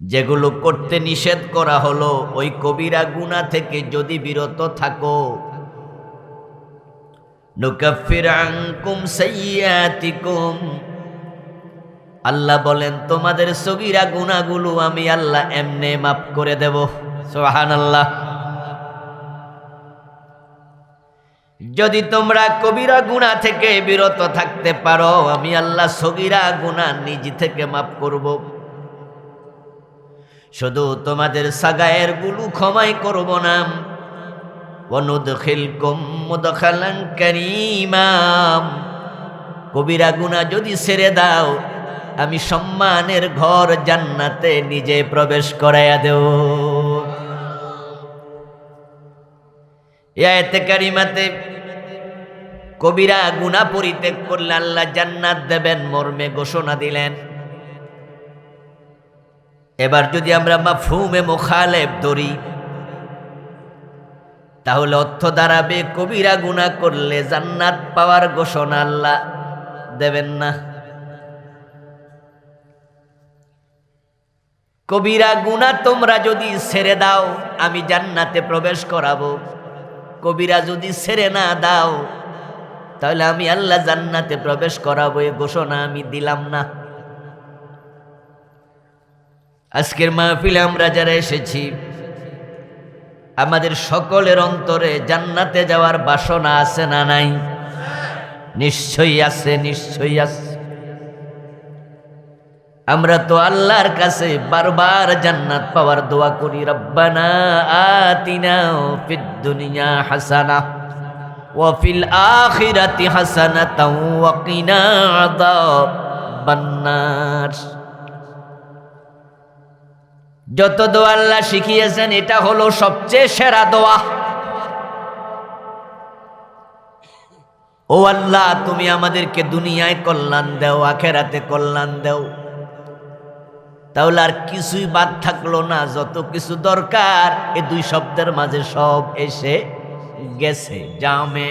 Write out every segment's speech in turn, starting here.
যেগুলো করতে নিষেধ করা হলো ওই কবিরা গুনাহ থেকে যদি বিরত থাকো, নুকাফির আনকুম সাইয়্যাতিকুম, আল্লাহ বলেন তোমাদের সগীরা গুনাহগুলো আমি আল্লাহ এমনে মাফ করে দেব। সুবহানাল্লাহ। যদি তোমরা কবিরা গুনাহ থেকে বিরত থাকতে পারো, আমি আল্লাহ সগীরা গুনাহ নিজ থেকে মাফ করব। শুধু তোমাদের সাগায়ের গুলো ক্ষমাই করব না, ওয়ানুদখিলকুম মুদখালান কারীমা, কবিরা গুনাহ যদি ছেড়ে দাও আমি সম্মানের ঘর জান্নাতে নিজে প্রবেশ করাইয়া দেব। এই আয়াতে কারিমাতে কবিরা গুনাহ পরিত্যাগ করলে আল্লাহ জান্নাত দেবেন মর্মে ঘোষণা দিলেন। এবার যদি আমরা মাফহুমে মুখালেফ ধরি, তাহলে অর্থ দাঁড়াবে কবিরা গুনাহ করলে জান্নাত পাওয়ার ঘোষণা আল্লাহ দেবেন না। কবিরা গুনাহ তোমরা যদি ছেড়ে দাও আমি জান্নাতে প্রবেশ করাবো, কবিরা যদি ছেড়ে না দাও তাহলে আমি আল্লাহ জান্নাতে প্রবেশ করাবো, এই ঘোষণা আমি দিলাম না। আজকের মাহফিলে আমরা যারা এসেছি আমাদের সকলের অন্তরে জান্নাতে যাওয়ার বাসনা আছে না নাই? নিশ্চয়ই আছে, নিশ্চয়ই আছে। আমরা তো আল্লাহর কাছে বারবার জান্নাত পাওয়ার দোয়া করি, রব্বানা আতিনা ফিদ দুনিয়া হাসানা ওয়া ফিল আখিরাতি হাসানাতাও ওয়া কিনা আযাবান নার। যত দোয়া আল্লাহ শিখিয়েছেন এটা হলো সবচেয়ে সেরা দোয়া। ও আল্লাহ তুমি আমাদেরকে দুনিয়ায় কল্যাণ দাও, আখিরাতে কল্যাণ দাও। তাহলে আর কিছুই বাদ থাকলো না, যত কিছু দরকার এই দুই শব্দের মাঝে সব এসে গেছে। জামে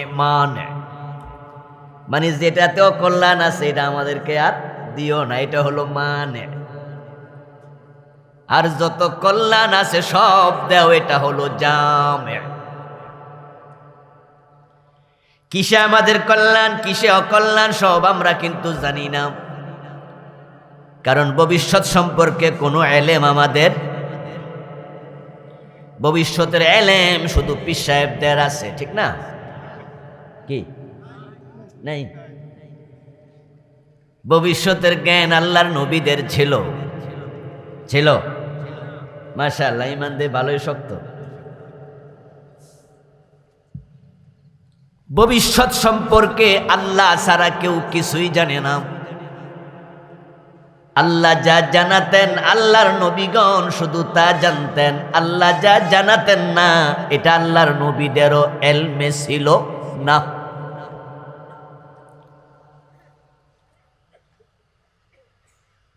মানে যেটাতেও কল্যাণ আছে এটা আমাদেরকে আর দিও না, এটা হলো মানে। আর যত কল্যাণ আছে সব দেও, এটা হলো জামে। কিসে আমাদের কল্যাণ কিসে অকল্যাণ সব আমরা কিন্তু জানি না, কারণ ভবিষ্যৎ সম্পর্কে কোনো এলেম আমাদের, ভবিষ্যতের এলেম শুধু পীর সাহেবদের আছে, ঠিক না? কি নাই? ভবিষ্যতের জ্ঞান আল্লাহর নবীদের ছিল ছিল মাশাআল্লাহ, ঈমান দিয়ে ভালোই শক্ত। ভবিষ্যৎ সম্পর্কে আল্লাহ ছাড়া কেউ কিছুই জানে না। আল্লাহ যা জানাতেন আল্লাহর নবীগণ শুধু তা জানতেন, আল্লাহ যা জানাতেন না এটা আল্লাহর নবীদেরও এলমে ছিল না।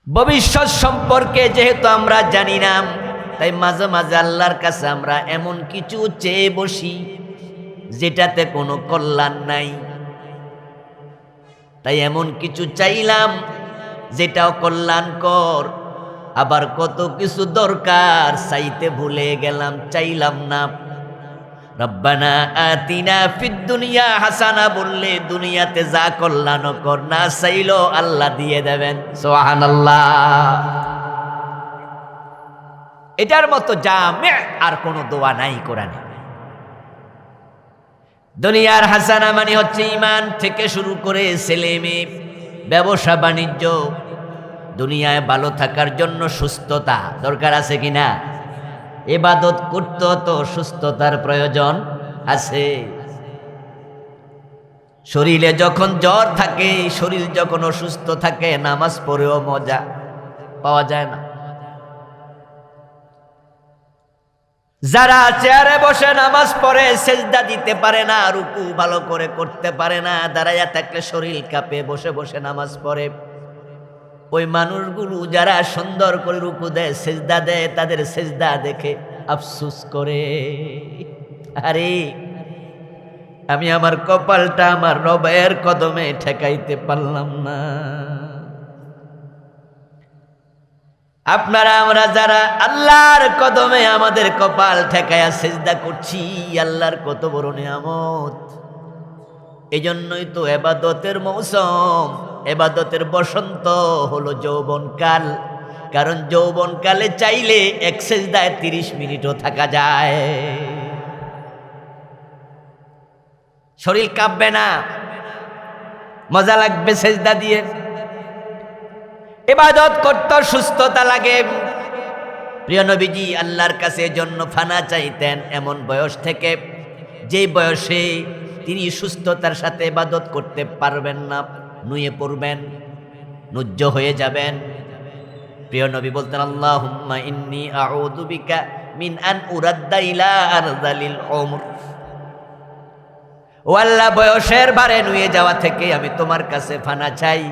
ভবিষ্যৎ সম্পর্কে যেহেতু আমরা জানি না, তাই মাঝে মাঝে আল্লাহর কাছে আমরা এমন কিছু চেয়ে বসি যেটাতে কোনো কল্যাণ নাই। তাই এমন কিছু চাইলাম যেটাও কল্যাণকর, আবার কত কিছু দরকার চাইতে ভুলে গেলাম, চাইলাম না। রব্বানা আতিনা ফিদ দুনিয়া হাসানা বললে দুনিয়াতে যা কল্যাণকর না চাইলো আল্লাহ দিয়ে দেবেন। সুবহানাল্লাহ। এটার মতো জামে আর কোনো দোয়া নাই কোরআনে। দুনিয়ার হাসানা মানে হচ্ছে ঈমান থেকে শুরু করে ছেলে মেয়ে, ব্যবসা বাণিজ্য। দুনিয়ায় ভালো থাকার জন্য সুস্থতা দরকার আছে কিনা? ইবাদত করতে তো সুস্থতার প্রয়োজন আছে। শরীরে যখন জ্বর থাকে, শরীর যখন অসুস্থ থাকে, নামাজ পড়েও মজা পাওয়া যায় না। যারা চেয়ারে বসে নামাজ পড়ে সেজদা দিতে পারে না, রুকু ভালো করে করতে পারে না, দাঁড়াইয়া থাকলে শরীর কাঁপে, বসে বসে নামাজ পড়ে, ওই মানুষগুলো যারা সুন্দর করে রুকু দেয় সেজদা দেয় তাদের সেজদা দেখে আফসোস করে, আরে আমি আমার কপালটা আমার রবের কদমে ঠেকাইতে পারলাম না। আপনারা আমরা যারা আল্লাহর কদমে আমাদের কপাল ঠেকায়া সিজদা করছি, আল্লাহর কত বড় নিয়ামত। এজন্যই তো ইবাদতের মৌসুম, ইবাদতের বসন্ত হলো যৌবনকাল। কারণ যৌবনকালে চাইলে এক সিজদায় 30 মিনিটও থাকা যায়, শরীর কাঁপবে না, মজা লাগবে সিজদা দিয়ে। ইবাদত করতে সুস্থতা লাগে। প্রিয় নবীজি আল্লাহর কাছে জন্য ফানা চাইতেন এমন বয়স থেকে, যে বয়সে তিনি সুস্থতার সাথে ইবাদত করতে পারবেন না, নুয়ে পড়বেন, নুজ্জ হয়ে যাবেন। প্রিয় নবী বলতেন, আল্লাহুম্মা ইন্নী আউযু বিকা মিন আন উরাদ্দা ইলা আরযালিল উমর। ও আল্লাহ, বয়সের ভারে নুয়ে যাওয়া থেকে আমি তোমার কাছে ফানা চাই।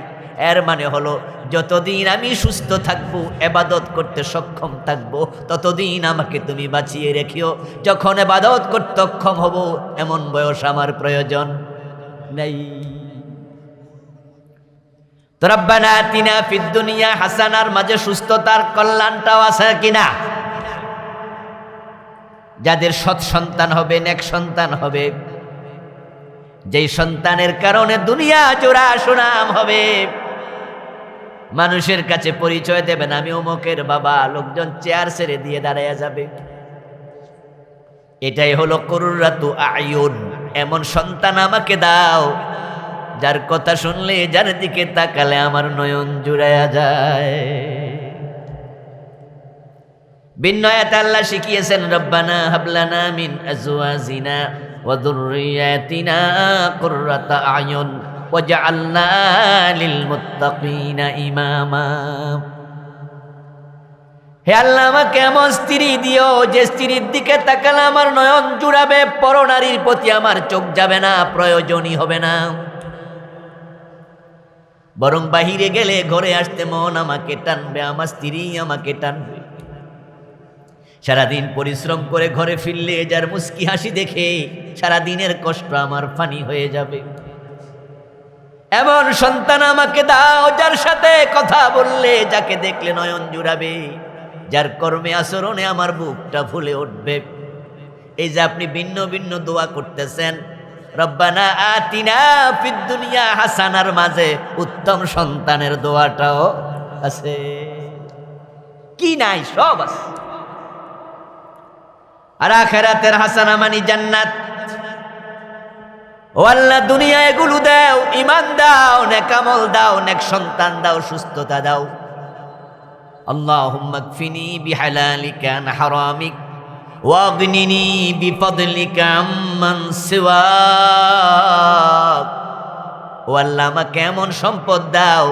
এর মানে হলো যতদিন আমি সুস্থ থাকবো, ইবাদত করতে সক্ষম থাকবো, ততদিন আমাকে তুমি বাঁচিয়ে রেখিও। যখন ইবাদত করতে সক্ষম হব, এমন বয়স আমার প্রয়োজন নেই। তো রব্বানা আতিনা ফিদ দুনিয়া হাসানার মাঝে সুস্থতার কল্যাণটাও আছে কিনা? যাদের সৎ সন্তান হবে, নেক সন্তান হবে, যেই সন্তানের কারণে দুনিয়া জোড়া সুনাম হবে, মানুষের কাছে পরিচয় দেবেন আমি অমুকের বাবা, লোকজন চেয়ার ছেড়ে দিয়ে দাঁড়ায় যাবে। এটাই হলো কুররাতু আয়ুন। এমন সন্তান আমাকে দাও যার কথা শুনলে, যার দিকে তাকালে আমার নয়ন জুড়ায়া যায়। বিনয়াতে আল্লাহ শিখিয়েছেন, রব্বানা হাবলানা মিন আজওয়াজিনা ওয়া যুররিয়াতিনা কুররাতা আয়ুন ওয়াজআলনা লিল মুত্তাকিনা ইমামা। হে আল্লাহ, আমাকে এমন স্ত্রী দিও যে স্ত্রীর দিকে তাকালে আমার নয়ন জুড়াবে, পরনারীর প্রতি আমার চোখ যাবে না, প্রয়োজনই হবে না, বরং বাহিরে গেলে ঘরে আসতে মন আমাকে টানবে, আমার স্ত্রী আমাকে টানবে। সারাদিন পরিশ্রম করে ঘরে ফিরলে যার মুস্কি হাসি দেখে সারাদিনের কষ্ট আমার ফানি হয়ে যাবে। এমন সন্তান আমাকে দাও যার সাথে কথা বললে, যাকে দেখলে নয়ন জুড়াবে, যার কর্মে আচরণে আমার বুকটা ফুলে উঠবে। এই যে আপনি ভিন্ন ভিন্ন দোয়া করতেছেন, রব্বানা আতিনা ফিদ দুনিয়া হাসানার মাঝে উত্তম সন্তানের দোয়াটাও আছে। কি নাই? সব আছে। আর আখিরাতের হাসানা মানে জান্নাত। ও আল্লাহ, দুনিয়া এগুলো দাও, ঈমান দাও, নেক আমল দাও, নেক সন্তান দাও, সুস্থতা দাও। আল্লাহুম্মা কফিনি বিহালালিকা আন হারামিক ওয়াগনিনি বিফদলিকা আম্মান সিওয়াক। ও আল্লাহ, আমাকে এমন সম্পদ দাও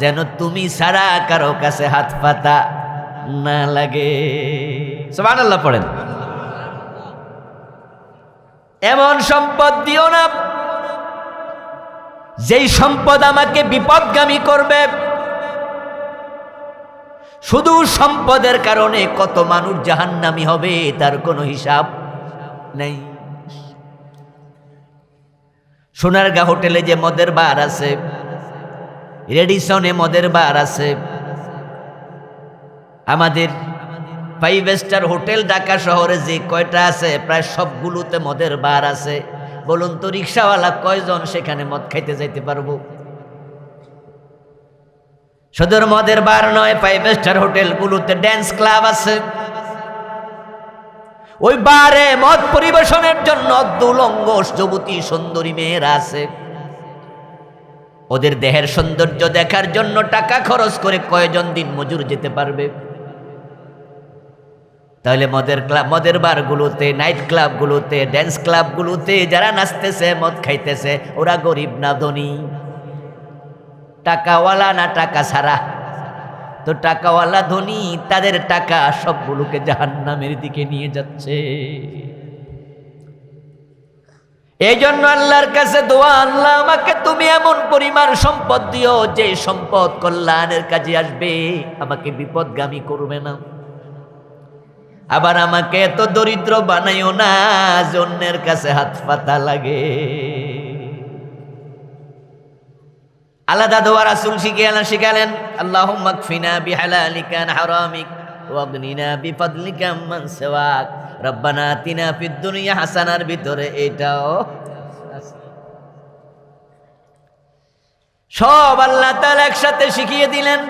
যেন তুমি ছাড়া কারো কাছে হাত পাতা না লাগে। সুবহানাল্লাহ পড়েন। এমন সম্পদ দিও না যেই সম্পদ আমাকে বিপদগামী করবে। শুধু সম্পদের কারণে কত মানুষ জাহান্নামী হবে তার কোনো হিসাব নেই। সোনারগাঁ হোটেলে যে মদের বার আছে, রেডিসনে মদের বার আছে, আমাদের 5 স্টার হোটেল ঢাকা শহরে যে কয়টা আছে প্রায় সবগুলোতে মদের বার আছে। বলুন তো রিক্সাওয়ালা কয়জন সেখানে মদ খাইতে যাইতে পারবো? শুধু মদের বার নয়, 5 স্টার হোটেলগুলোতে ড্যান্স ক্লাব আছে। ওই বারে মদ পরিবেশনের জন্য দুলঙ্গ যুবতী সুন্দরী মেয়েরা আছে। ওদের দেহের সৌন্দর্য দেখার জন্য টাকা খরচ করে কয়জন দিন মজুর যেতে পারবে? তাহলে মদের বারগুলোতে, নাইট ক্লাবগুলোতে, ড্যান্স ক্লাবগুলোতে যারা নাচতেছে, মদ খাইতেছে, ওরা গরিব না ধনী? টাকাওয়ালা না টাকা ছাড়া? তো টাকাওয়ালা ধনী, তাদের টাকা সবগুলোকে জাহান্নামের দিকে নিয়ে যাচ্ছে। এই জন্য আল্লাহর কাছে দোয়া, আল্লাহ আমাকে তুমি এমন পরিমাণ সম্পদ দিও যে সম্পদ কল্যাণের কাজে আসবে, আমাকে বিপদগামী করবে না। আবার আমাকে এত দরিদ্র বানাইও না যে অন্যের কাছে হাত পাতা লাগে। আলাদা দোয়া রাসূল শিখালেন, আল্লাহুম্মা কফিনা বিহালালিকা আন হারামিক ওয়াগনিনা বিফাদলিকা আম্মান সিওয়াক, রব্বানা আতিনা ফিদ দুনিয়া হাসানার ভিতরে এটাও সব আল্লাহ তাআলা একসাথে শিখিয়ে দিলেন।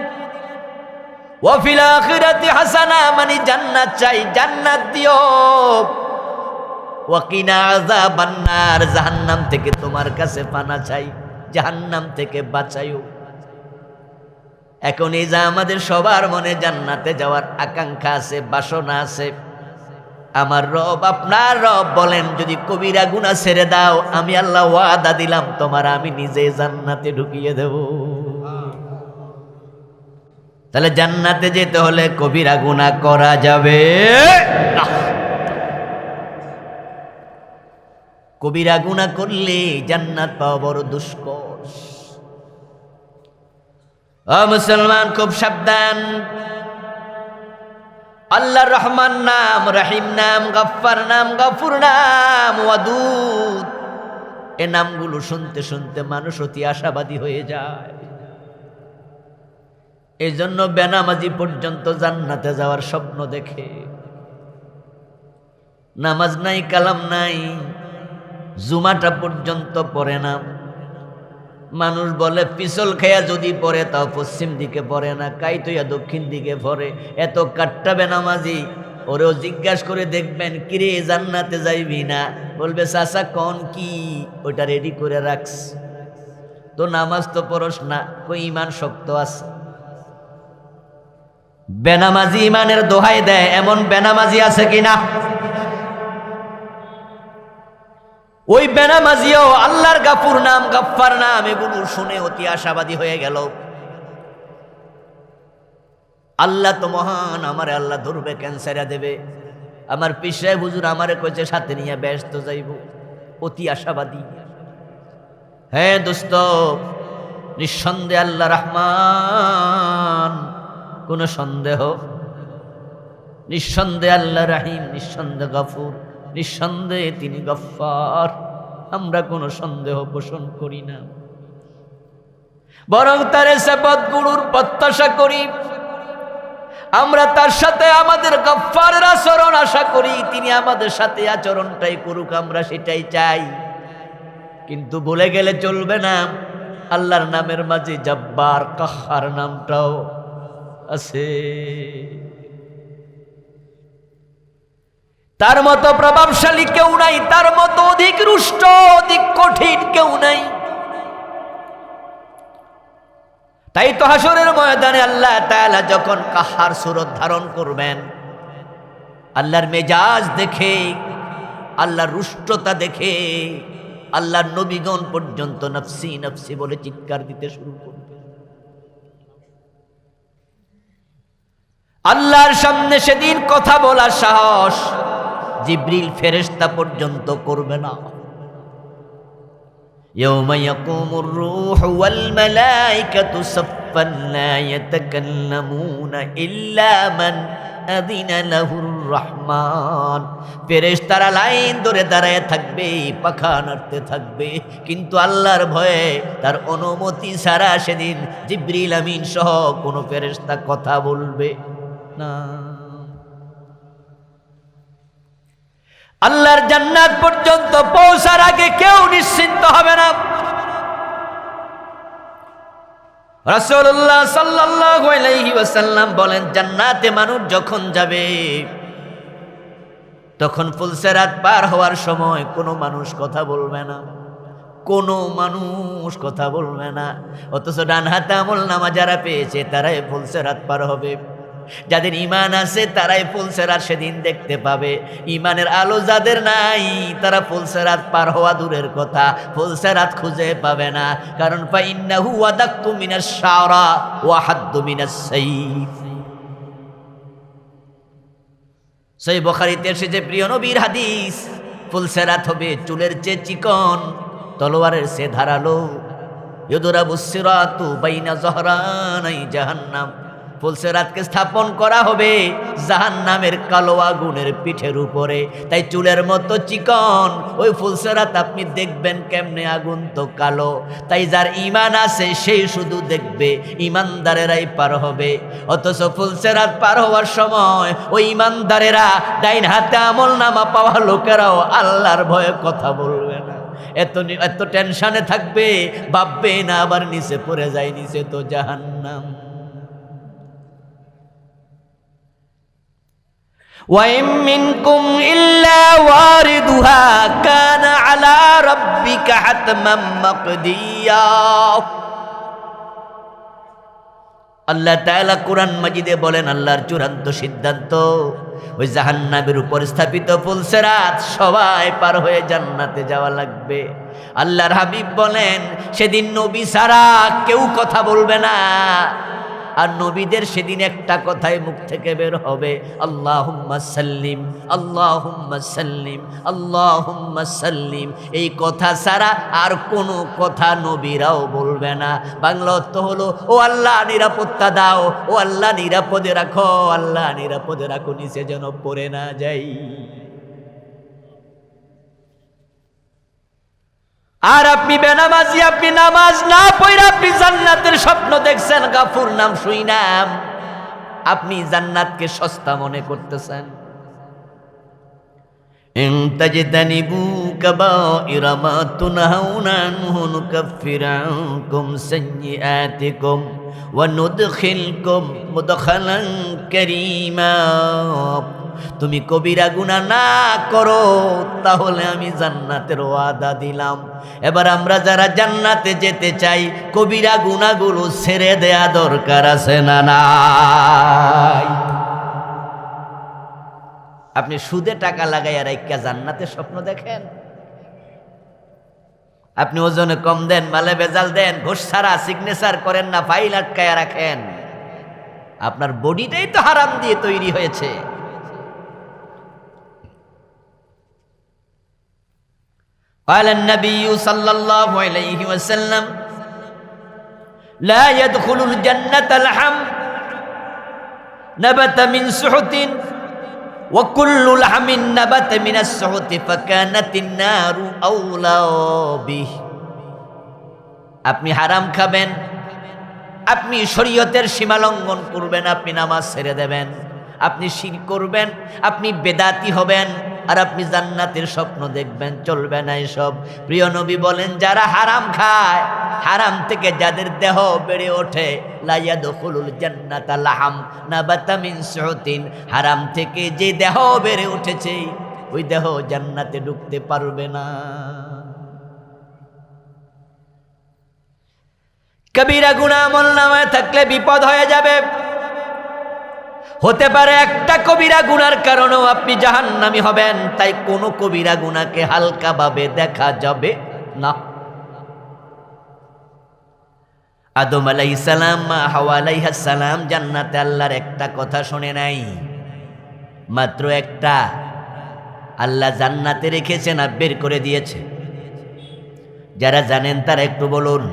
ওয়া ফিল আখিরাতি হাসানা, মানে জান্নাত চাই, জান্নাত দিও। ওয়া কিনা আযাবান নার, জাহান্নাম থেকে তোমার কাছে পানা চাই, জাহান্নাম থেকে বাঁচাইও। এখন এই যে আমাদের সবার মনে জান্নাতে যাওয়ার আকাঙ্ক্ষা আছে, বাসনা আছে, আমার রব আপনার রব বলেন যদি কবিরা গুনাহ ছেড়ে দাও, আমি আল্লাহ ওয়াদা দিলাম তোমার আমি নিজে জান্নাতে ঢুকিয়ে দেব। তাহলে জান্নাতে যেতে হলে কবিরা গুনাহ করা যাবে না। কবিরা গুনাহ করলে জান্নাত পাওয়া বড় দুষ্কর। ও মুসলমান, খুব সাবধান। আল্লাহর রহমান নাম, রহিম নাম, গফফার নাম, গফুর নাম, ওয়াদুদ, এ নামগুলো শুনতে শুনতে মানুষ অতি আশাবাদী হয়ে যায়। এই জন্য বেনামাজি পর্যন্ত জান্নাতে যাওয়ার স্বপ্ন দেখে। নামাজ নাই, কালাম নাই, জুমাটা পর্যন্ত পড়ে না। মানুষ বলে পিছল খেয়া যদি পড়ে তাও পশ্চিম দিকে পড়ে না, কাইতইয়া দক্ষিণ দিকে পড়ে। এত কাট্টা বেনামাজি, ওরেও জিজ্ঞাসা করে দেখবেন কিরে জান্নাতে যাইবি না, বলবে চাচা কোন কি, ওইটা রেডি করে রাখস। তো নামাজ তো পড়স না, কই ইমান শক্ত আছে। বেনামাজি ইমানের দোহাই দেয়, এমন বেনামাজি আছে কিনা? ওই বেনামাজিও আল্লাহর গাফুর নাম, গফফার নাম এগুলো শুনে অতি আশাবাদী হয়ে গেল। আল্লাহ তো মহান, আমারে আল্লাহ ধরবে, ক্যান্সারে দেবে। আমার পীর সাহেব হুজুর আমারে কইছে সাথে নিয়ে ব্যস্ত যাইব, অতি আশাবাদী। হ্যাঁ দোস্ত, নিঃসন্দেহে আল্লাহ রহমান, কোন সন্দেহ? নিঃসন্দেহে আল্লাহ রহিম, নিঃসন্দেহে গফুর, নিঃসন্দেহে তিনি গফফার। আমরা কোনো সন্দেহ পোষণ করি না, বরং তার সেবত গুরুর প্রত্যাশা করি। আমরা তার সাথে আমাদের গফফারের আচরণ আশা করি, তিনি আমাদের সাথে আচরণটাই করুক, আমরা সেটাই চাই। কিন্তু ভুলে গেলে চলবে না, আল্লাহর নামের মাঝে জব্বার, কাহ্হার নামটাও আছে। তার মতো প্রভাবশালী কেউ নাই, তার মতো অধিক রুষ্ট, অধিক কঠিন কেউ নাই। তাই তো হাসরের ময়দানে আল্লাহ তাআলা যখন কাহার সুরত ধারণ করবেন, আল্লাহর মেজাজ দেখে, আল্লাহর রুষ্টতা দেখে আল্লাহর নবীগণ পর্যন্ত নফসি নফসি বলে চিৎকার দিতে শুরু করবে। আল্লাহর সামনে সেদিন কথা বলার সাহস জিবরিল ফেরেশতা পর্যন্ত করবে না। ইয়াউমা ইয়াকুমুর রূহু ওয়াল মালাইকাতু সাফফান লা ইয়াতাকাল্লামুনা ইল্লা মান আযিনা লাহুর রহমান। ফেরেশতারা লাইন ধরে দাঁড়ায় থাকবে, পাখা নাড়তে থাকবে, কিন্তু আল্লাহর ভয়ে তার অনুমতি ছাড়া সেদিন জিবরিল আমিন সহ কোনো ফেরেশতা কথা বলবে না। আল্লাহর জান্নাত পর্যন্ত পৌঁছার আগে কেউ নিশ্চিন্ত হবে না। রাসূলুল্লাহ সাল্লাল্লাহু আলাইহি ওয়াসাল্লাম বলেন, জান্নাতে মানুষ যখন যাবে তখন ফুলসিরাত পার হওয়ার সময় কোনো মানুষ কথা বলবে না, কোনো মানুষ কথা বলবে না। অথচ ডান হাতে আমলনামা যারা পেয়েছে তারাই ফুলসিরাত পার হবে। যাদের ঈমান আছে তারাই ফুলসিরাত সেদিন দেখতে পাবে। ঈমানের আলো যাদের নাই তারা ফুলসিরাত পার হওয়া দূরের কথা, ফুলসিরাত খুঁজে পাবে না। কারণ ফাইন্নাহু ওয়াদাক্কু মিনাশ শারা ওয়া হাদ্দু মিনাস সাইফ। সহিহ বুখারীতে এসেছে, প্রিয় নবীর হাদিস, ফুলসিরাত হবে চুলের চেয়ে চিকন, তলোয়ারের চেয়ে ধারালো। ইউদরাবুস সিরাতু বাইনা যহরানাই জাহান্নাম। ফুলসেরাতকে স্থাপন করা হবে জাহান্নামের কালো আগুনের পিঠের উপরে। তাই চুলের মতো চিকন ওই ফুলসেরাত আপনি দেখবেন কেমনে, আগুন তো কালো। তাই যার ঈমান আছে সেই শুধু দেখবে, ঈমানদারেরাই পার হবে। অথচ ফুলসেরাত পার হওয়ার সময় ওই ঈমানদারেরা, ডাইন হাতে আমলনামা পাওয়া লোকেরাও আল্লাহর ভয়ে কথা বলবে না। এত টেনশনে থাকবে, ভাববে না আবার নিচে পড়ে যায়, নিচে তো জাহান্নাম। وَإِن مِّنكُمْ إِلَّا وَارِدُهَا كَانَ عَلَى رَبِّكَ حَتْمًا مَّقْضِيًّا। আল্লাহ তাআলা কুরআন মাজিদে বলেন, আল্লাহর চূড়ান্ত সিদ্ধান্ত ওই জাহান্নামের উপর স্থাপিত ফুলসেরাত সবাই পার হয়ে জান্নাতে যাওয়া লাগবে। আল্লাহর হাবিব বলেন, সেদিন নবী ছাড়া কেউ কথা বলবে না। আর নবীদের সেদিন একটা কথাই মুখ থেকে বের হবে, আল্লাহুম্মা সাল্লিম, আল্লাহুম্মা সাল্লিম, আল্লাহুম্মা সাল্লিম। এই কথা ছাড়া আর কোনো কথা নবীরাও বলবে না। বাংলা অর্থ হলো, ও আল্লাহ নিরাপত্তা দাও, ও আল্লাহ নিরাপদে রাখো, আল্লাহ নিরাপদে রাখো, নিচে যেন পড়ে না যাই। আর আপনি বেনামাজি, আপনি নামাজ না পড়ে আপনি জান্নাতের স্বপ্ন দেখছেন, গাফুর নাম শুই নাম, আপনি জান্নাতকে সস্তা মনে করতেছেন। ইন তাজতানিবু কাবাইরা মা তুনহাউনা আনহু নুকাফির আনকুম সাইয়্যাতিকুম ওয়া নুদখিলকুম মুদখালান কারীমা। তুমি কবিরা গুনাহ না করো, তাহলে আমি জান্নাতের ওয়াদা দিলাম। এবার আমরা যারা জান্নাতে যেতে চাই, কবিরা গুনাহগুলো ছেড়ে দেয়া দরকার আছে না নাই? আপনি সুদে টাকা লাগাইয়া রাইখা জান্নাতের স্বপ্ন দেখেন? আপনি ওজনে কম দেন, মালে ভেজাল দেন, ঘুষ ছাড়া সিগনেচার করেন না, ফাইল আটকায়া রাখেন, আপনার বডিটাই তো হারাম দিয়ে তৈরি হয়েছে। قال النبي صلى الله عليه وسلم لا يدخل الجنة لحم نبت من سحت وكل لحم نبت من السحت فكانت النار أولى به। আপনি হারাম খাবেন, আপনি শরীয়তের সীমা লঙ্ঘন করবেন, আপনি নামাজ ছেড়ে দেবেন, আপনি শিরক করবেন, আপনি বেদাতি হবেন, আর আপনি জান্নাতের স্বপ্ন দেখবেন, চলবে না এসব। প্রিয় নবী বলেন, যারা হারাম খায়, হারাম থেকে যাদের দেহ বেড়ে ওঠে, লা ইয়াদখুলুল জান্নাতা লাহাম নাবাতা মিন সুহতিন, হারাম থেকে যে দেহ বেড়ে উঠেছে ওই দেহ জান্নাতে ঢুকতে পারবে না। কবিরা গুনাহ আমলনামায় থাকলে বিপদ হয়ে যাবে। হতে পারে একটা কবিরা গুনার কারণেও আপনি জাহান্নামী হবেন। তাই কোনো কবিরা গুনাহকে হালকা ভাবে দেখা যাবে না। আদম আলাইহিস সালাম, হাওয়া আলাইহিস সালাম জান্নাতে আল্লাহর একটা কথা শুনে নাই, মাত্র একটা। আল্লাহ জান্নাতে রেখেছে না বের করে দিয়েছে? যারা জানেন তারা একটু বলুন।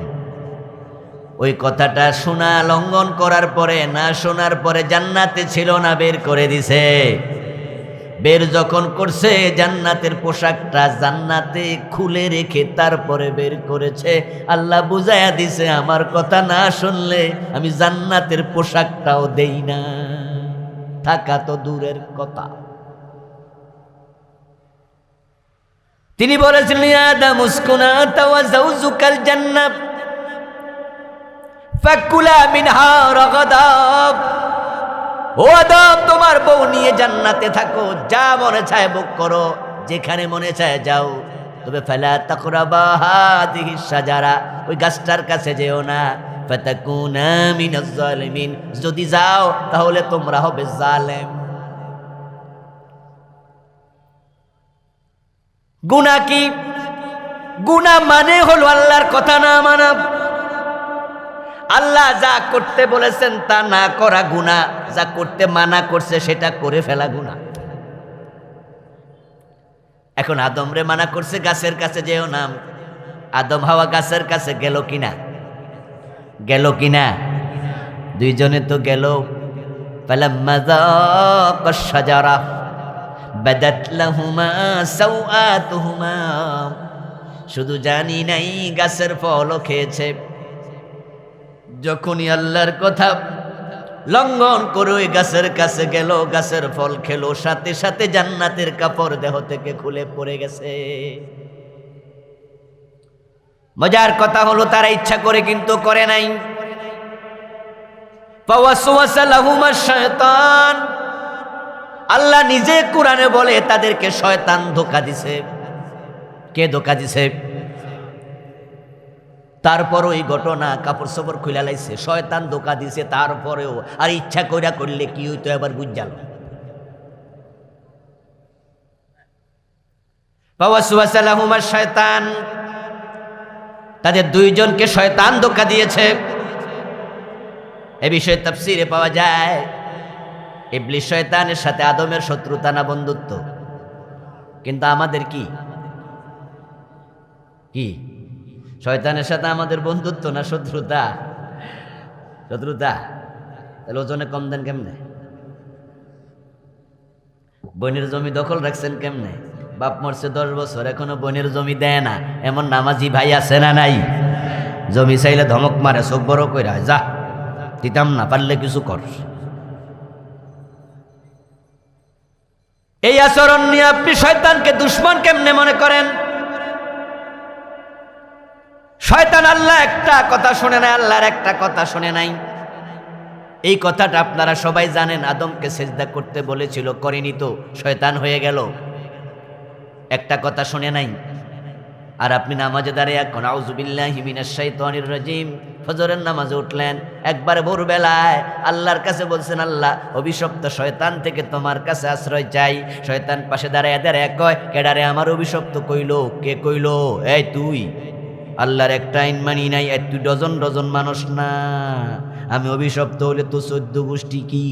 ওই কথাটা শোনা লঙ্ঘন করার পরে, না শোনার পরে জান্নাতে ছিল না বের করে দিছে। বের যখন করছে, জান্নাতের পোশাকটা জান্নাতে খুলে রেখে তারপরে বের করেছে। আল্লাহ বুঝাইয়া দিছে, আমার কথা না শুনলে আমি জান্নাতের পোশাকটাও দেই না। থাকা তো দূরের কথা। তিনি বলেছিলেন, ইয়া আদম উসকুনা আনতা ওয়া যাওজুকাল জান্নাহ ফাকুলা মিনহা রাগাদা। ও আদম, তোমার বউ নিয়ে জান্নাতে থাকো, যা মনে চায় ভোগ করো, যেখানে মনে চায় যাও, তবে ফালা তাকরাবা হাযিহিস শাজারা, ওই গাছটার কাছে যেও না। ফাতাকুনা মিনাজ জালিমিন, যদি যাও তাহলে তোমরা হবে জালেম। গুনাহ কি? গুনাহ মানে হলো আল্লাহর কথা না মানা। আল্লাহ যা করতে বলেছেন তা না করা গুনাহ, যা করতে মানা করছে সেটা করে ফেলা গুনাহ। এখন আদমরে মানা করছে গাছের কাছে যেও না, আদম হাওয়া গাছের কাছে গেল কিনা? গেল কিনা? দুইজনে তো গেল। ফালাম্মা যাকা আশ-শাজারা বাদাত লাহুমা সাওআতুহুমা, শুধু জানি নাই গাছের ফলও খেয়েছে। যখনই আল্লাহর কথা লঙ্ঘন করে ওই গাছের কাছে গেল, গাছের ফল খেলো, সাথে সাথে জান্নাতের কাপড় দেহ থেকে খুলে পড়ে গেছে। মজার কথা হলো তারা ইচ্ছা করে কিন্তু করে নাই। ফাওয়াসওয়াসা লাহুমা শায়তান, আল্লাহ নিজে কোরআনে বলে তাদেরকে শয়তান ধোঁকা দিছে। কে ধোঁকা দিছে? তারপর ওই ঘটনা, কাপড় চোপড় খুলে লাইছে, শয়তান ধোঁকা দিছে। তারপরেও আর ইচ্ছা কইরা করলে কি হইতো এবার বুঝাল। ফাওয়াসওয়াসা লাহুমা শায়তান, তাদের দুইজনকে শয়তান ধোঁকা দিয়েছে। এ বিষয়ে তাফসীরে পাওয়া যায় ইবলিস শয়তানের সাথে আদমের শত্রুতা না বন্ধুত্ব? কিন্তু আমাদের কি কি শয়তানের সাথে আমাদের বন্ধুত্ব না শত্রুতা? শত্রুতা। তাহলে ওজনে কম দেন কেমনে? বোনের জমি দখল রাখছেন কেমনে? বাপ মরছে 10 বছর, এখনো বোনের জমি দেয় না, এমন নামাজি ভাই আছে না নাই? জমি চাইলে ধমক মারে, চোখ বড় কইরা, যা দিতাম না, পারলে কিছু কর। এই আচরণ নিয়ে আপনি শয়তানকে দুশ্মন কেমনে মনে করেন? শয়তান আল্লাহ একটা কথা শুনে নাই, আল্লাহর একটা কথা শুনে নাই। এই কথাটা আপনারা সবাই জানেন। আদমকে সেজদা করতে বলেছিল, করেনি তো, শয়তান হয়ে গেল। একটা কথা শুনে নাই। আর আপনি নামাজে দাঁড়িয়ে এখন আউযুবিল্লাহি মিনাশ শাইতানির রাজিম, ফজরের নামাজে উঠলেন, একবার ভোরবেলায় আল্লাহর কাছে বলছেন, আল্লাহ অভিশপ্ত শয়তান থেকে তোমার কাছে আশ্রয় চাই। শয়তান পাশে দাঁড়ায় দাঁড়ায় কয়, কেডারে আমার অভিশপ্ত কইলো? কে কইলো? এই তুই। আল্লাহর একটা আইন মানি নাই, তুই ডজন ডজন মানুষ না, আমি অভিশপ্ত হলে তো 14 গোষ্ঠী কি?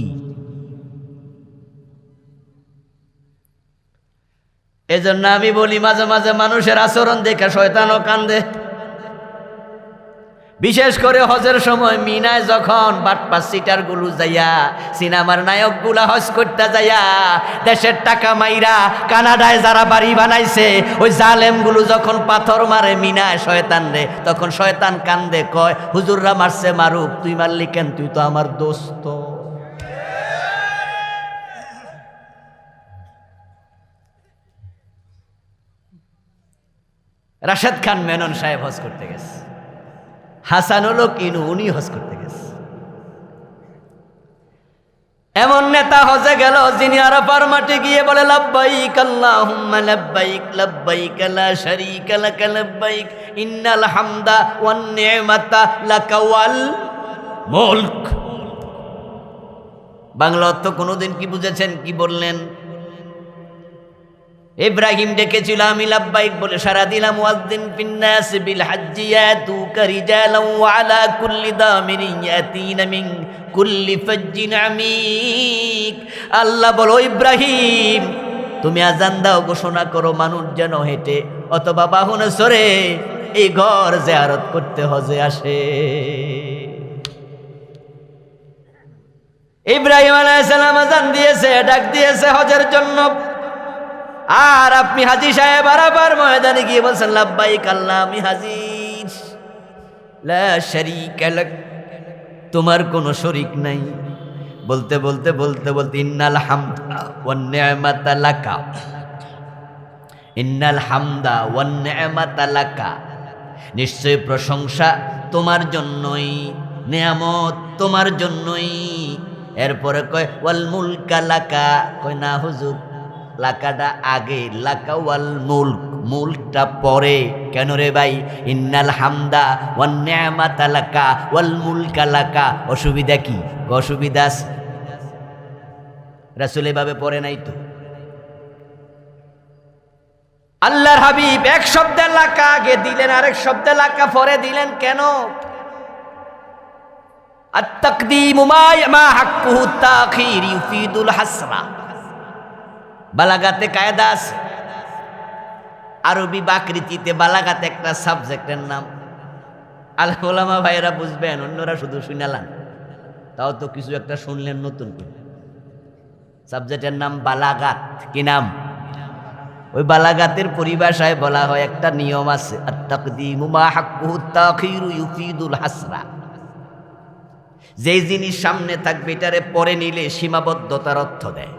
এজন্য আমি বলি মাঝে মাঝে মানুষের আচরণ দেখে শয়তানও কান্দে। বিশেষ করে হজের সময় মিনায় যখন বাটপাস সিটার গুলো যাইয়া, সিনেমার নায়ক গুলা হজ করতে যাইয়া দেশের টাকা মাইরা কানাডায় যারা বাড়ি বানাইছে, ওই জালেম গুলো যখন পাথর মারে মিনায় শয়তান রে, তখন শয়তান কান্দে, কয় হুজুররা মারছে মারুক, তুই মারলি কেন? তুই তো আমার দোস্ত। রাশেদ খান মেনন সাহেব হজ করতে গেছে, হাসানুল কিনু উনি হজ করতে গেছে। এমন নেতা হজে গেল যিনি আরাফার মাঠে গিয়ে বলে, লাব্বাইক আল্লাহুম্মা লাব্বাইক, লাব্বাইক লা শারীকা লাক লাব্বাইক, ইন্নাল হামদা ওয়ান নি'মাতা লাকা ওয়াল মুলক। বাংলা অর্থ কোনোদিন কি বুঝেছেন? কি বললেন? ইব্রাহিম ডেকেছিল, আমি লাব্বাইক বলে সারা দিলাম। ওয়াজ্জিন ফিন্নাস বিল হাজ্জি ইয়াতুকা রিজালান ওয়া আলা কুল্লি দামিরিন ইয়াতিনা মিন কুল্লি ফাজ্জিন আমিক। আল্লাহ বলো, ইব্রাহিম তুমি আজান দাও, ঘোষণা করো মানুষ যেন হেঁটে অথবা বাহনে চড়ে এই ঘর জিয়ারত করতে হজে আসে। ইব্রাহিম আলাইহিস সালাম আজান দিয়েছে, ডাক দিয়েছে হজের জন্য। আর আপনি হাজী সাহেব আরাফার ময়দানে গিয়ে বলছেন, লাব্বাইক আল্লাহ আমি হাজির, লা শারীকা লাক, তোমার কোনো শরীক নাই। বলতে বলতে বলতে বলতে ইন্নাল হামদা ওয়ান নি'মাতা লাকা, ইন্নাল হামদা ওয়ান নি'মাতা লাকা, নিশ্চয় প্রশংসা তোমার জন্যই, নেয়ামত তোমার জন্যই। এরপরে কয় ওয়াল মুলকা লাকা, কয় না হুজুর, লাকাটা আগে, লাকা ওয়াল মুলক, মুলকটা পরে। কেন রে ভাই? ইন্নাল হামদা ওয়ান নি'মাতা লাকা ওয়াল মুলকা লাকা। অসুবিধা কি? অসুবিধা আছে, রাসূল এভাবে পড়ে নাই তো। আল্লাহর হাবিব এক শব্দে লাকা আগে দিলেন, আরেক শব্দে লাকা পরে দিলেন কেন? আত-তাকদীমু মা হাক্কুহু তাখির ইউফিদুল হাসরা। বালাগাতে কায়দা আছে, আরবি বাকৃতিতে বালাগাতে একটা সাবজেক্টের নাম। আলেম ওলামা ভাইয়েরা বুঝবেন, অন্যরা শুধু শুনালাম, তাও তো কিছু একটা শুনলেন নতুন করে। সাবজেক্টের নাম বালাগাত। কি নাম? ওই বালাগাতের পরিভাষায় বলা হয় একটা নিয়ম আছে, আত-তাকদিমু মা হাক্কুহু তাখিরু ইউফিদুল হাসরা। যেই জিনিস সামনে থাকবে এটারে পরে নিলে সীমাবদ্ধতার অর্থ দেয়।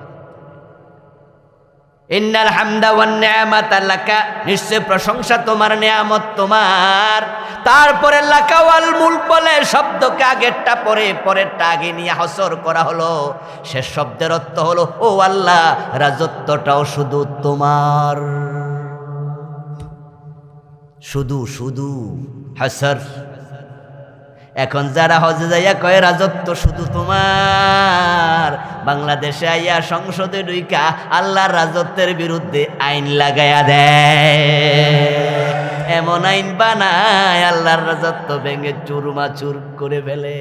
ইন্নাল হামদা ওয়ান নি'মাতা লাকা, নিশ্চয় প্রশংসা তোমার, নিয়ামত তোমার। তারপরে লাকা ওয়াল মুলক বলে শব্দকে আগেরটা পরে পরেরটা আগে নিয়ে হসর করা হলো। শেষ শব্দের অর্থ হলো ও আল্লাহ, রাজত্বটাও শুধু তোমার। শুধু শুধু হাসর। এখন যারা হজে যাইয়া কয় রাজত্ব শুধু তোমার, বাংলাদেশে আইয়া সংসদে ঢুইকা আল্লাহর রাজত্বের বিরুদ্ধে আইন লাগাইয়া দেয়। এমন আইন বানায় আল্লাহর রাজত্ব ভেঙে চুরমাচুর করে ফেলে।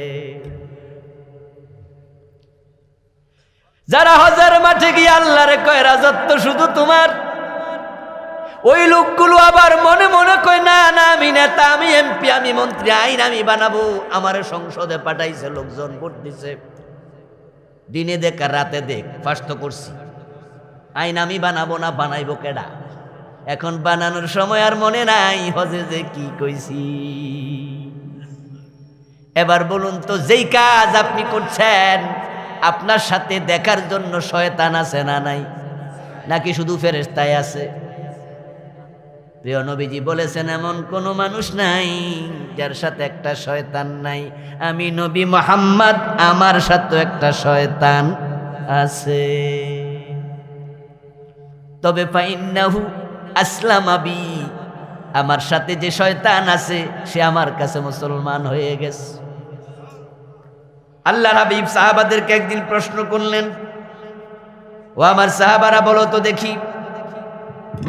যারা হজের মাঠে গিয়ে আল্লাহরে কয় রাজত্ব শুধু তোমার, ওই লোকগুলো আবার মনে মনে কয় না না, আমি নেতা, আমি এমপি, আমি মন্ত্রী, আইন আমি বানাবো। আমার সংসদে পাঠাইছে লোকজন, ভোট দিছে, দিনে দেখ আর রাতে দেখ, পাস তো করছি। আইন আমি বানাবো না, বানাইবো কেডা? এখন বানানোর সময় আর মনে নাই হজে যে কি কইছি। এবার বলুন তো, যেই কাজ আপনি করছেন আপনার সাথে দেখার জন্য শয়তান আছে না নাই? নাকি শুধু ফেরেশতাই আছে? প্রিয় নবীজি বলেছেন এমন কোন মানুষ নাই যার সাথে একটা শয়তান নাই। আমি নবী মুহাম্মদ, আমার সাথে একটা শয়তান আছে। তবে ফাইন্নাহু আসলামা বি, আমার সাথে যে শয়তান আছে সে আমার কাছে মুসলমান হয়ে গেছে। আল্লাহর হাবিব সাহাবাদেরকে একদিন প্রশ্ন করলেন, ও আমার সাহাবারা বলো তো দেখি,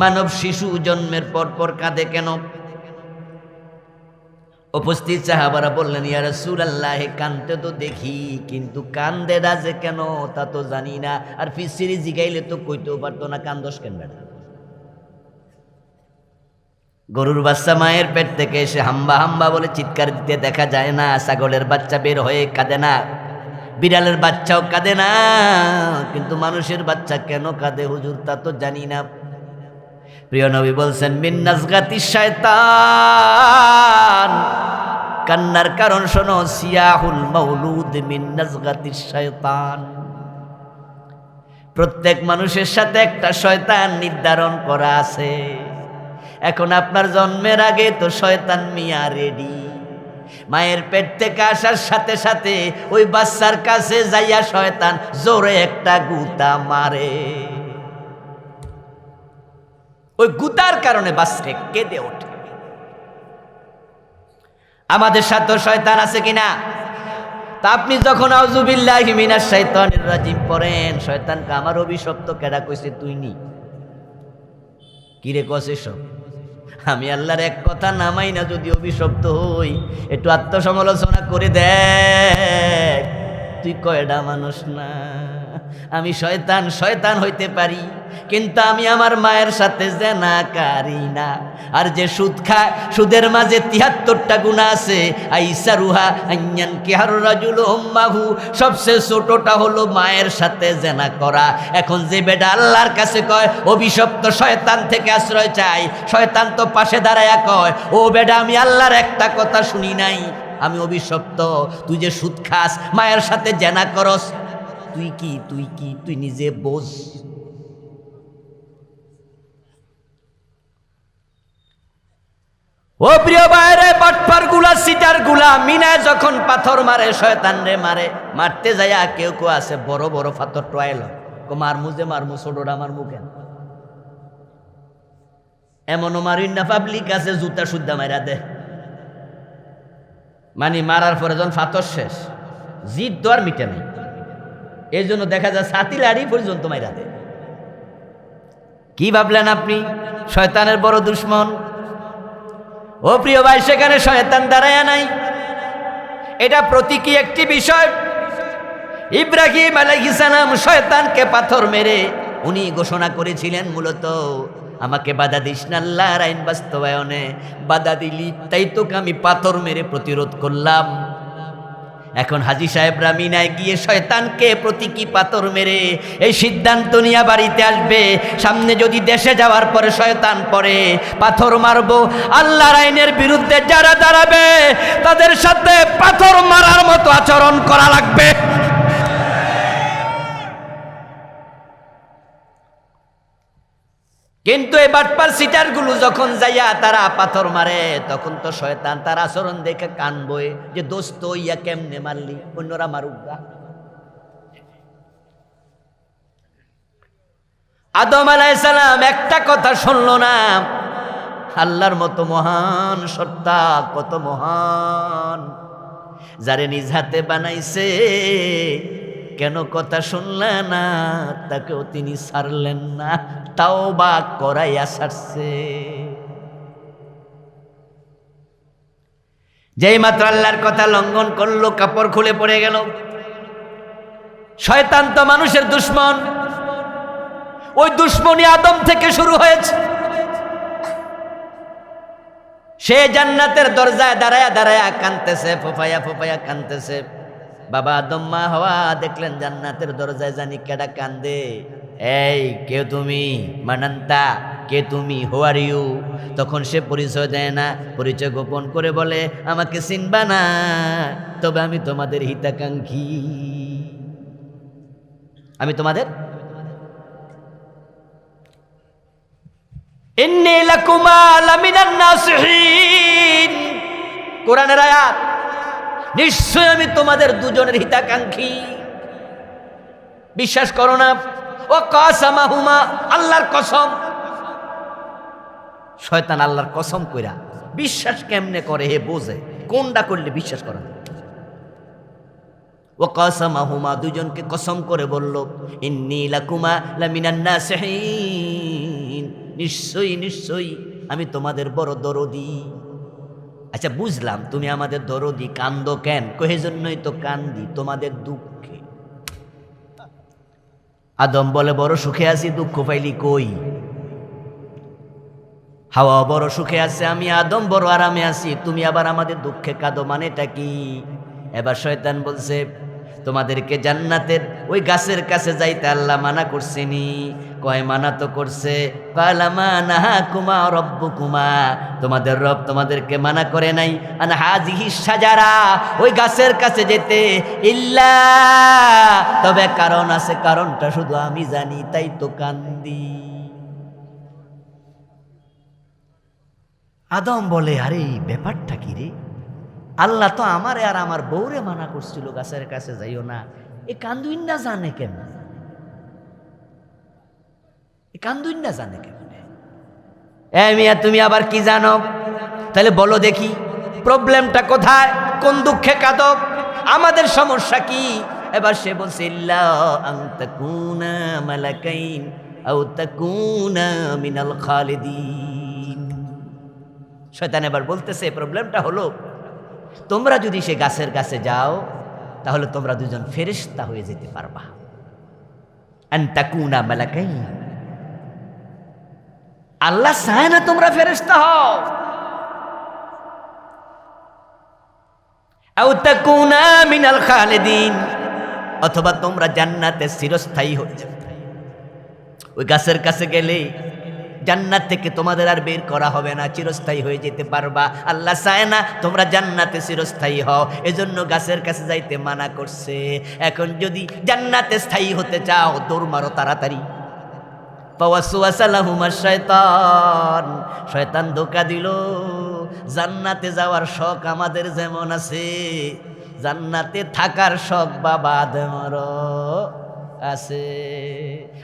মানব শিশু জন্মের পর পর কাঁদে কেন? উপস্থিত সাহাবারা বললেন, ইয়া রাসূলুল্লাহ, কাঁদতে তো দেখি, কিন্তু কান্দে না যে কেন তা তো জানি না। আর ফিসিরি জিগাইলে তো কইতেও পারতো না কান্দস কেন বেটা। গরুর বাচ্চা মায়ের পেট থেকে এসে হাম্বা হাম্বা বলে চিৎকার দিতে দেখা যায় না? ছাগলের বাচ্চা বের হয়ে কাঁদে না? বিড়ালের বাচ্চাও কাঁদে না? কিন্তু মানুষের বাচ্চা কেন কাঁদে হুজুর তা তো জানি না। প্রিয় নবী বলছেন, মিন নাজগাতিশ শায়তান, কান্নার কারণ শোনো, সিয়াহুল মাউলুদ মিন নাজগাতিশ শায়তান। প্রত্যেক মানুষের সাথে একটা শয়তান নির্ধারণ করা আছে। এখন আপনার জন্মের আগে তো শয়তান মিয়া রেডি। মায়ের পেট থেকে আসার সাথে সাথে ওই বাচ্চার কাছে যাইয়া শয়তান জোরে একটা গুতা মারে। ওই গুতার কারণে বাচ্চা কেঁদে ওঠে। আমাদের সাথে শয়তান আছে কিনা? তা আপনি যখন আউযুবিল্লাহি মিনাশ শাইতানির রাজিম পড়েন, শয়তানকে আমার অভিশপ্ত কেডা কইছে? তুই নি কিরে কসে সব? আমি আল্লাহর এক কথা নামাই না যদি অভিশপ্ত হই, একটু আত্মসমালোচনা করে দেখ, তুই কয়ডা মানুষ না? আমি শয়তান, শয়তান হইতে পারি, কিন্তু আমি আমার মায়ের সাথে জেনাকারী না। আর যে সুদ খায়, সুদের মাঝে ৭৩টা গুনাহ আছে। আইসারুহা আইয়ান কিহার রাজুল উম্মাহু, সবচেয়ে ছোটটা হলো মায়ের সাথে জেনা করা। এখন যে বেটা আল্লাহর কাছে কয় অভিশপ্ত শয়তান থেকে আশ্রয় চাই, শয়তান তো পাশে দাঁড়ায়া কয়, ও বেটা আমি আল্লাহর একটা কথা শুনি নাই, আমি অভিশপ্ত। তুই যে সুদ খাস, মায়ের সাথে জেনা করস, তুই কি তুই নিজে বোঝ। ও প্রিয় ভাইরে, বাটপার গুলা, সিটার গুলা মিনায় যখন পাথর মারে, শয়তান রে মারে, মারতে যাইয়া কেউ কেউ আছে বড় বড় পাথর টোয়াইল, মারমু যে মারমু, ছোটটা মারমু কেন? এমনও মারিন না, পাবলিক আছে জুতা সুদ্ধা মারা দে। মানে মারার পরে যখন পাথর শেষ, জিদ তো আর মিটে নাই, এই জন্য দেখা যায় ছাতি লাড়ি পর্যন্ত মাইরা দে। কি ভাবলেন আপনি শয়তানের বড় দুশ্মন? ও প্রিয় ভাই, সেখানে শয়তান দাঁড়ায় নাই, এটা প্রতীকী একটি বিষয়। ইব্রাহিম আলাইহিস সালাম শয়তানকে পাথর মেরে উনি ঘোষণা করেছিলেন, মূলত আমাকে বাধা দিস না আল্লাহর আইন বাস্তবায়নে, বাধা দিলি তাই তোকে আমি পাথর মেরে প্রতিরোধ করলাম। এখন হাজী সাহেবরা মিনায় গিয়ে শয়তানকে প্রতীকী পাথর মেরে এই সিদ্ধান্ত নিয়ে বাড়িতে আসবে, সামনে যদি দেশে যাওয়ার পরে শয়তান পড়ে পাথর মারবো। আল্লাহর আইনের বিরুদ্ধে যারা দাঁড়াবে তাদের সাথে পাথর মারার মতো আচরণ করা লাগবে। কিন্তু এই বাটপার সিটারগুলো যখন যাইয়া তারা পাথর মারে তখন তো শয়তান তার আচরণ দেখে কান বয়ে যে দোস্ত ইয়া কেমনে মারলি, অন্যরা মারুক গা। আদম আলাইহিস সালাম একটা কথা শুনলো না। আল্লাহর মতো মহান সত্তা, কত মহান, যারে নিজ হাতে বানাইছে, কেন কথা শুনলে না? তাকেও তিনি ছাড়লেন না, তাওবা করাইয়া ছাড়ছে। যেই মাত্র আল্লাহর কথা লঙ্ঘন করলো কাপড় খুলে পড়ে গেল। শয়তান তো মানুষের দুশ্মন, ওই দুশ্মনী আদম থেকে শুরু হয়েছে। সে জান্নাতের দরজায় দাঁড়ায়া দাঁড়ায়া কাঁদতেছে, ফোফায়া ফোফায়া কাঁদতেছে। বাবা আদম মা হওয়া দেখলেন জান্নাতের দরজায় জানি কেডা কান্দে। এই কে তুমি? মানান্তা, কে তুমি? হু আর ইউ? তখন সে পরিচয় দেয় না, পরিচয় গোপন করে বলে আমাকে চিনবা না, তবে আমি তোমাদের হিতাকাঙ্ক্ষী, আমি তোমাদের ইন্নী লাকুমা লামিনান নাসিহিন। কোরআনের আয়াত, নিশ্চয় আমি তোমাদের দুজনের হিতাকাঙ্ক্ষী। বিশ্বাস করো না? ও কাসামাহুমা, আল্লাহর কসম। শয়তান আল্লাহর কসম কইরা বিশ্বাস কেমনে করে হে বোঝে, কোনটা করলে বিশ্বাস করে। ও কাসামাহুমা, দুজনকে কসম করে বলল ইন্নী লাকুমা লামিনান নাসিহিন, নিশ্চয়ই নিশ্চয়ই আমি তোমাদের বড় দরদি। আচ্ছা বুঝলাম তুমি আমাদের দরদি, কান্দো কেন? কহে জন্যই তো কান্দি, তোমাদের দুঃখে। আদম বলে বড় সুখে আছি, দুঃখ পাইলি কই? হাওয়া বড় সুখে আছে, আমি আদম বড় আরামে আছি, তুমি আবার আমাদের দুঃখে কাঁদো, মানেটা কি? এবার শয়তান বলছে তোমাদেরকে জান্নাতের ওই গাছের কাছে যাইতে আল্লাহ মানা করছেনি। কয় মানা তো করছে, কালামা নাহাকুমা রব্বুকুমা, তোমাদের রব তোমাদেরকে মানা করে নাই আন হাযিহি শাজারা, ওই গাছের কাছে যেতে, ইল্লা, তবে কারণ আছে, কারণটা শুধু আমি জানি, তাই তো কান্দি। আদম বলে আরে ব্যাপারটা কি রে? আল্লাহ তো আমারে আর আমার বউরে মানা করছিল গাছের কাছে যাইও না, এ কান্দুইন না জানে কেন? এ কান্দুইন না জানে কেন? এ মিয়া তুমি আবার কি জানো? তাহলে বলো দেখি প্রবলেমটা কোথায়, কোন দুঃখে কাঁদো, আমাদের সমস্যা কি? এবার সে বলছে ইল্লা আন তাকুনা মালাকাইন আও তাকুনা মিনাল খালিদিন। শয়তান এবার বলতেছে প্রবলেমটা হলো তোমরা যদি সে গাছের কাছে যাও তাহলে তোমরা দুজন ফেরেশতা হয়ে যেতে পারবা। আন তাকুনা মালাকাইন, আল্লাহ চায় না তোমরা ফেরেশতা হও। আও তাকুনা মিনাল খালিদিন, অথবা তোমরা জান্নাতে চিরস্থায়ী হয়ে যাবে। ওই গাছের কাছে গেলে জান্নাত থেকে তোমাদের আর বের করা হবে না, চিরস্থায়ী হয়ে যেতে পারবা। আল্লাহ চায় না তোমরা জান্নাতে চিরস্থায়ী হও, এজন্য গাছের কাছে যাইতে মানা করছে। এখন যদি জান্নাতে স্থায়ী হতে চাও দৌড় মারো তাড়াতাড়ি। ফাওয়াসওয়াসা লাহুমাশ শায়তান, শয়তান ধোঁকা দিল। জান্নাতে যাওয়ার শখ আমাদের যেমন আছে, জান্নাতে থাকার শখ বাবা আদমেরও আছে।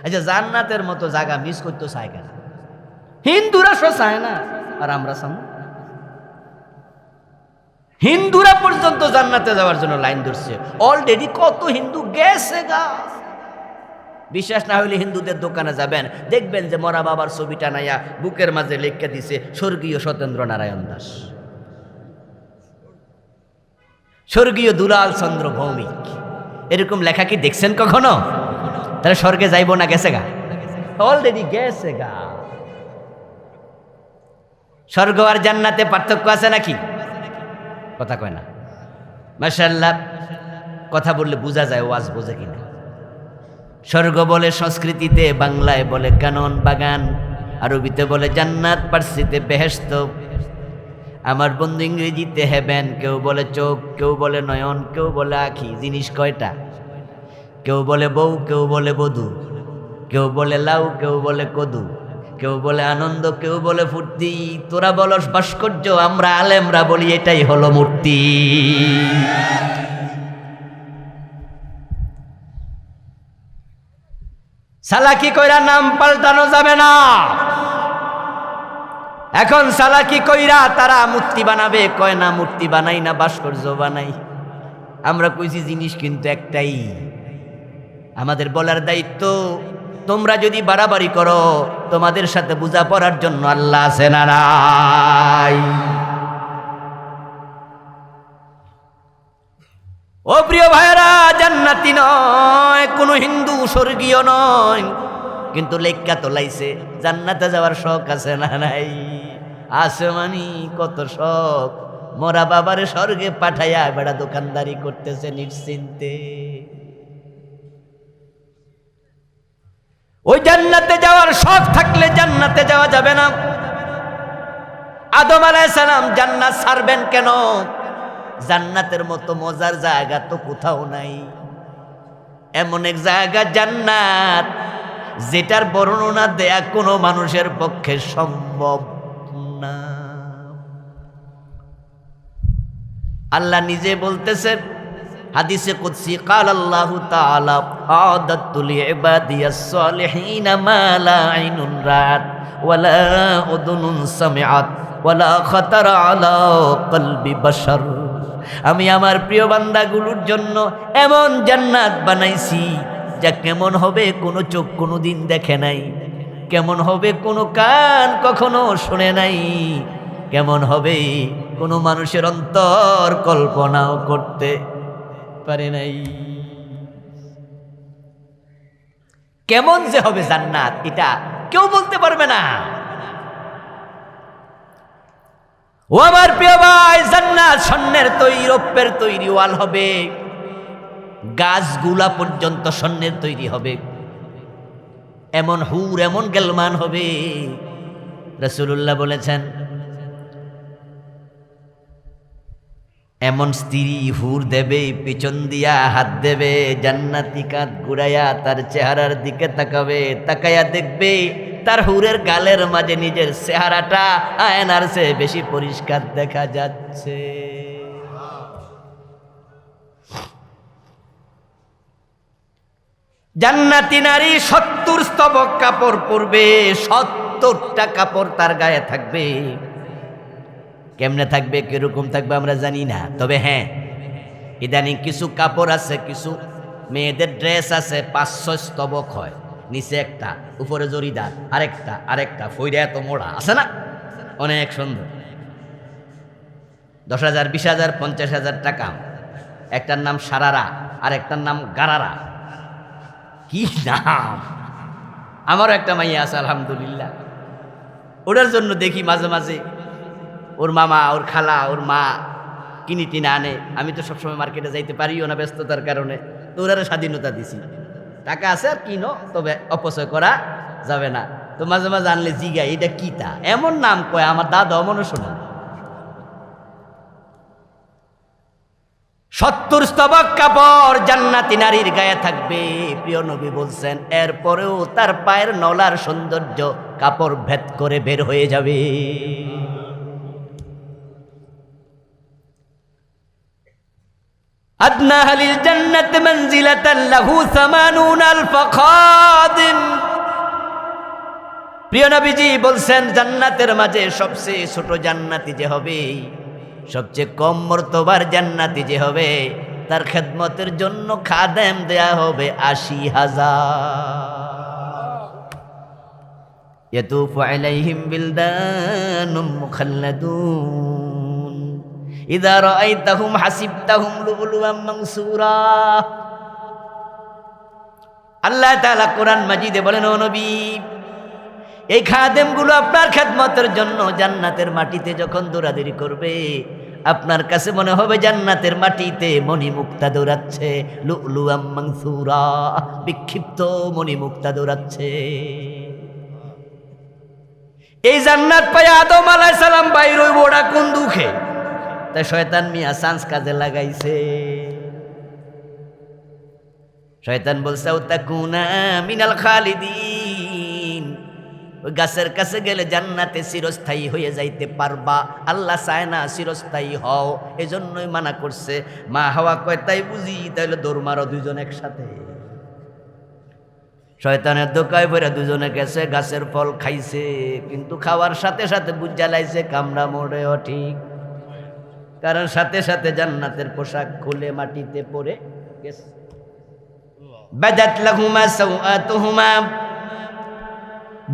আচ্ছা জান্নাতের মতো জায়গা মিস করতে চায় কেন? হিন্দুরা সো চায় না, আর আমরা চাই। হিন্দুরা পর্যন্ত জান্নাতে যাওয়ার জন্য লাইন ধরছে, অলরেডি কত হিন্দু গেছে গা। বিশ্বাস না হইলে হিন্দুদের দোকানে যাবেন, দেখবেন যে মরা বাবার ছবিটা নাইয়া বুকের মাঝে লিখে দিছে স্বর্গীয় সত্যেন্দ্র নারায়ণ দাস, স্বর্গীয় দুলাল চন্দ্র ভৌমিক। এরকম লেখা কি দেখছেন কখনো? তাহলে স্বর্গে যাইব না, গেছে গা, অলরেডি গেছে গা। স্বর্গ আর জান্নাতে পার্থক্য আছে নাকি? কথা কয় না। মাশাআল্লাহ, কথা বললে বোঝা যায় ওয়াজ বোঝে কিনা। স্বর্গ বলে সংস্কৃতিতে, বাংলায় বলে কানন বাগান, আরবিতে বলে জান্নাত, পার্সিতে বেহেশত। আমার বন্ধু ইংরেজিতে হেভেন, কেউ বলে চোখ, কেউ বলে নয়ন, কেউ বলে আখি। জিনিস কয়টা? কেউ বলে বউ, কেউ বলে বধূ, কেউ বলে লাউ, কেউ বলে কদু, কেউ বলে আনন্দ, কেউ বলে ফুর্তি। তোরা বলস ভাস্কর্য, আমরা আলেমরা বলি এটাই হলো মূর্তি। সালাকি কইরা নাম পাল্টানো যাবে না। এখন সালাকি কইরা তারা মূর্তি বানাবে, কয় না মূর্তি বানাই না, ভাস্কর্য বানাই। আমরা কইছি জিনিস কিন্তু একটাই। আমাদের বলার দায়িত্ব, তোমরা যদি বাড়াবাড়ি করো, তোমাদের সাথে বোঝাপড়ার জন্য আল্লাহ আছে না নাই? ও প্রিয় ভাইরা, জান্নাতি নয়, কোনো হিন্দু স্বর্গীয় নয়, কিন্তু লেখা তো লাইছে জান্নাতে যাওয়ার শখ আছে না নাই? আছে মানি কত শখ। মরা বাবারে স্বর্গে পাঠাইয়া বেড়া দোকানদারি করতেছে নিশ্চিন্তে। ওই জান্নাতে যাওয়ার শখ থাকলে জান্নাতে যাওয়া যাবে না। আদম আলাইহিস সালাম জান্নাত ছাড়বেন কেন? জান্নাতের মতো মজার জায়গা তো কোথাও নাই। এমন এক জায়গা জান্নাত, যেটার বর্ণনা দেয়া কোনো মানুষের পক্ষে সম্ভব না। আল্লাহ নিজে বলতেছেন হাদিসে কুদসি, قال الله تعالى أعددت لعبادي الصالحين ما لا عين رأت ولا أذن سمعت ولا خطر على قلب بشر। আমি আমার প্রিয় বান্দাগুলোর জন্য এমন জান্নাত বানাইছি, যা কেমন হবে কোনো চোখ কোনোদিন দেখে নাই, কেমন হবে কোনো কান কখনো শুনে নাই, কেমন হবে কোনো মানুষের অন্তর কল্পনাও করতে পারে নাই। কেমন যে হবে জান্নাত, এটা কেউ বলতে পারবে না। ও আমার প্রিয় ভাই, জান্নাত স্বর্ণের তৈরি, রৌপ্যের তৈরি ওয়াল হবে, গাছগুলা পর্যন্ত স্বর্ণের তৈরি হবে, এমন হুর, এমন গেলমান হবে। রাসূলুল্লাহ বলেছেন, এমন স্ত্রী হুর দেবে, পিছন দিয়া হাত দেবে, জান্নাতি কাঁধ ঘুরাইয়া তার চেহারার দিকে তাকাবে, তাকাইয়া দেখবে তার হুরের গালের মাঝে নিজের চেহারাটা আয়নার চেয়ে বেশি পরিষ্কার দেখা যাচ্ছে। জান্নাতি নারী 70 স্তবক কাপড় পরবে, 70টা কাপড় তার গায়ে থাকবে। কেমনে থাকবে, কিরকম থাকবে আমরা জানি না, তবে হ্যাঁ, ইদানিং কিছু কাপড় আছে, কিছু মেয়েদের ড্রেস আছে 5-6 স্তবক হয়, নিচে একটা, উপরে জরিদার, আরেকটা ফইরা এত মোড়া আছে না, অনেক সুন্দর। 10,000, 20,000, 50,000 টাকা। একটার নাম সারারা, আরেকটার নাম গারারা। কি নাম! আমারও একটা মাইয়া আছে আলহামদুলিল্লাহ, ওটার জন্য দেখি মাঝে মাঝে ওর মামা, ওর খালা, ওর মা কিনি টিনে আনে। আমি তো সবসময় মার্কেটে যাইতে পারিও না ব্যস্ততার কারণে, তো ওরা স্বাধীনতা দিছি, টাকা আছে আর কিনো, তবে অপচয় করা যাবে না। তো মাঝে মাঝে আনলে জিগা এটা কি, তা এমন নাম কয়, আমার দাদা অমনও শোনা। 70 স্তবক কাপড় জান্নাতি নারীর গায়ে থাকবে। প্রিয় নবী বলছেন, এরপরেও তার পায়ের নলার সৌন্দর্য কাপড় ভেদ করে বের হয়ে যাবে। আদনা আহলিল জান্নাত মানজিলাতান লাহু 80,000 খাদিম। প্রিয় নবীজি বলছেন, জান্নাতের মাঝে সবচেয়ে ছোট জান্নাতি যে হবে, সবচেয়ে কম মর্তবার জান্নাতি যে হবে, তার খেদমতের জন্য খাদেম দেয়া হবে 80,000। ইয়াতুফু আলাইহিম বিলদানুম মুখাল্লাদুন ইযা রাআইতাহুম হাসিবতাহুম লুলুওয়াম মানসুরা। আল্লাহ তাআলা কোরআন মাজিদে বলেন, ও নবী, এই খাদেমগুলো আপনার খেদমতের জন্য জান্নাতের মাটিতে যখন দৌড়াদৌড়ি করবে, আপনার কাছে মনে হবে জান্নাতের মাটিতে মণিমুক্তা দৌড়াচ্ছে, লুলুআম মানসুরা, বিক্ষিপ্ত মণিমুক্তা দৌড়াচ্ছে। এই জান্নাত পায় আদম আলাইহিস সালাম বাইর হইব, ওটা কোন দুঃখে? তাই শয়তান মিয়া চান্স কাজে লাগাইছে। শয়তান বলছে তাকুনা মিনাল খালিদিন, ওই গাছের কাছে গেলে জান্নাতে চিরস্থায়ী হয়ে যাইতে পারবা। আল্লাহ চায় না চিরস্থায়ী হও, এজন্যই মানা করছে। মা হাওয়া কয় তাই বুঝি, তাইলে দৌড় মারো দুইজন একসাথে। শয়তানের দোকায় পড়ে দুজনে গেছে, গাছের ফল খাইছে, কিন্তু খাওয়ার সাথে সাথে বুঝা লাইছে কামড়া মোড়েও ঠিক, কারণ সাথে সাথে জান্নাতের পোশাক খুলে মাটিতে পড়ে গেছে। বাদাত লাহুমা সাওআতুহুমা,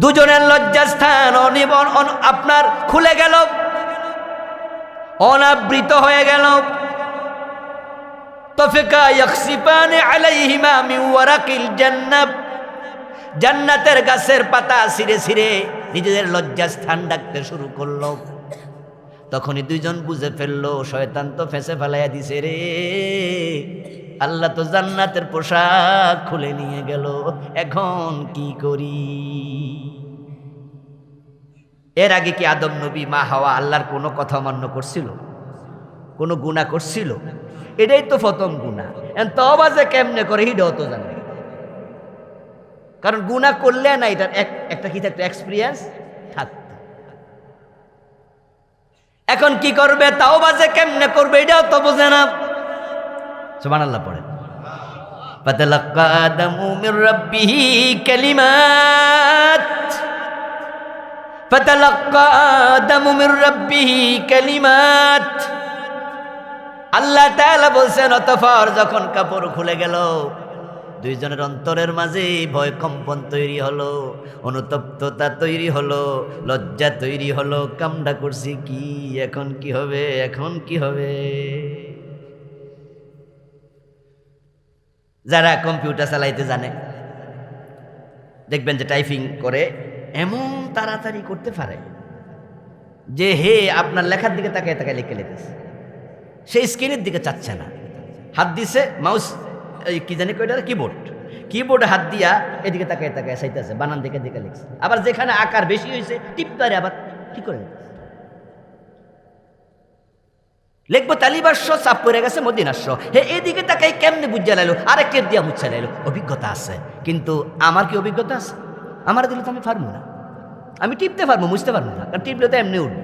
দুজনের লজ্জাস্থান আপনার খুলে গেল, অনাবৃত হয়ে গেল। তাফিকা ইয়াখসিফানি আলাইহিমা মিন ওয়ারাকিল জান্নাত, জান্নাতের গাছের পাতা ছিঁড়ে ছিঁড়ে নিজেদের লজ্জাস্থান ডাকতে শুরু করলো। তখনই দুইজন বুঝে ফেললো শয়তান তো ফেঁসে ফেলাইয়া দিছে রে, আল্লাহ তো জান্নাতের পোশাক খুলে নিয়ে গেল, এখন কি করি? এর আগে কি আদম নবী, মা হাওয়া আল্লাহর কোনো কথা অমান্য করছিল? কোনো গুনাহ করছিল? এটাই তো প্রথম গুনাহ। তওবা যে কেমনে করে এটাও তো জানে, কারণ গুনাহ করলে না এটার একটা কি থাকতো, এক্সপিরিয়েন্স থাকতো। এখন কি করবে, তওবা যে কেমনে করবে এটাও তো বোঝে না। সুবহানাল্লাহ পড়ে। ফাতালাক্কা আদামু মির রাব্বিহি কালিমাত, ফাতালাক্কা আদামু মির রাব্বিহি কালিমাত। আল্লাহ তাআলা বলছেন অতঃপর যখন কাপড় খুলে গেল, দুইজনের অন্তরের মাঝে ভয় কম্পন তৈরি হলো, অনুতপ্ততা তৈরি হলো, লজ্জা তৈরি হলো। কামড়া করছি কি, এখন কি হবে, এখন কি হবে? যারা কম্পিউটার চালাইতে জানে দেখবেন যে টাইপিং করে এমন তাড়াতাড়ি করতে পারে যে হে আপনার লেখার দিকে তাকায় তাকায় লিখে লিখেছে, সেই স্ক্রিনের দিকে চাচ্ছে না, হাত দিছে মাউস কি জানি কয়টা কিবোর্ডে হাত দিয়া এদিকে তাকায় তাকায় চাইতেছে, বানান দিকে দিকে লিখছে। আবার যেখানে আকার বেশি হয়েছে টিপটারে আবার ঠিক করে লিখবো তালিবাস্য, চাপ পড়ে গেছে মদিনাস্য, হে এদিকে তাকাই কেমনে বুঝা লাইলো, আরেকের দিয়া মুচ্ছা লাইলো। অভিজ্ঞতা আছে, কিন্তু আমার কি অভিজ্ঞতা আছে? আমার দিলে তো আমি পারবো না, আমি টিপতে পারবো, মুছতে পারবো না, কারণ টিপলে তো এমনি উঠবো,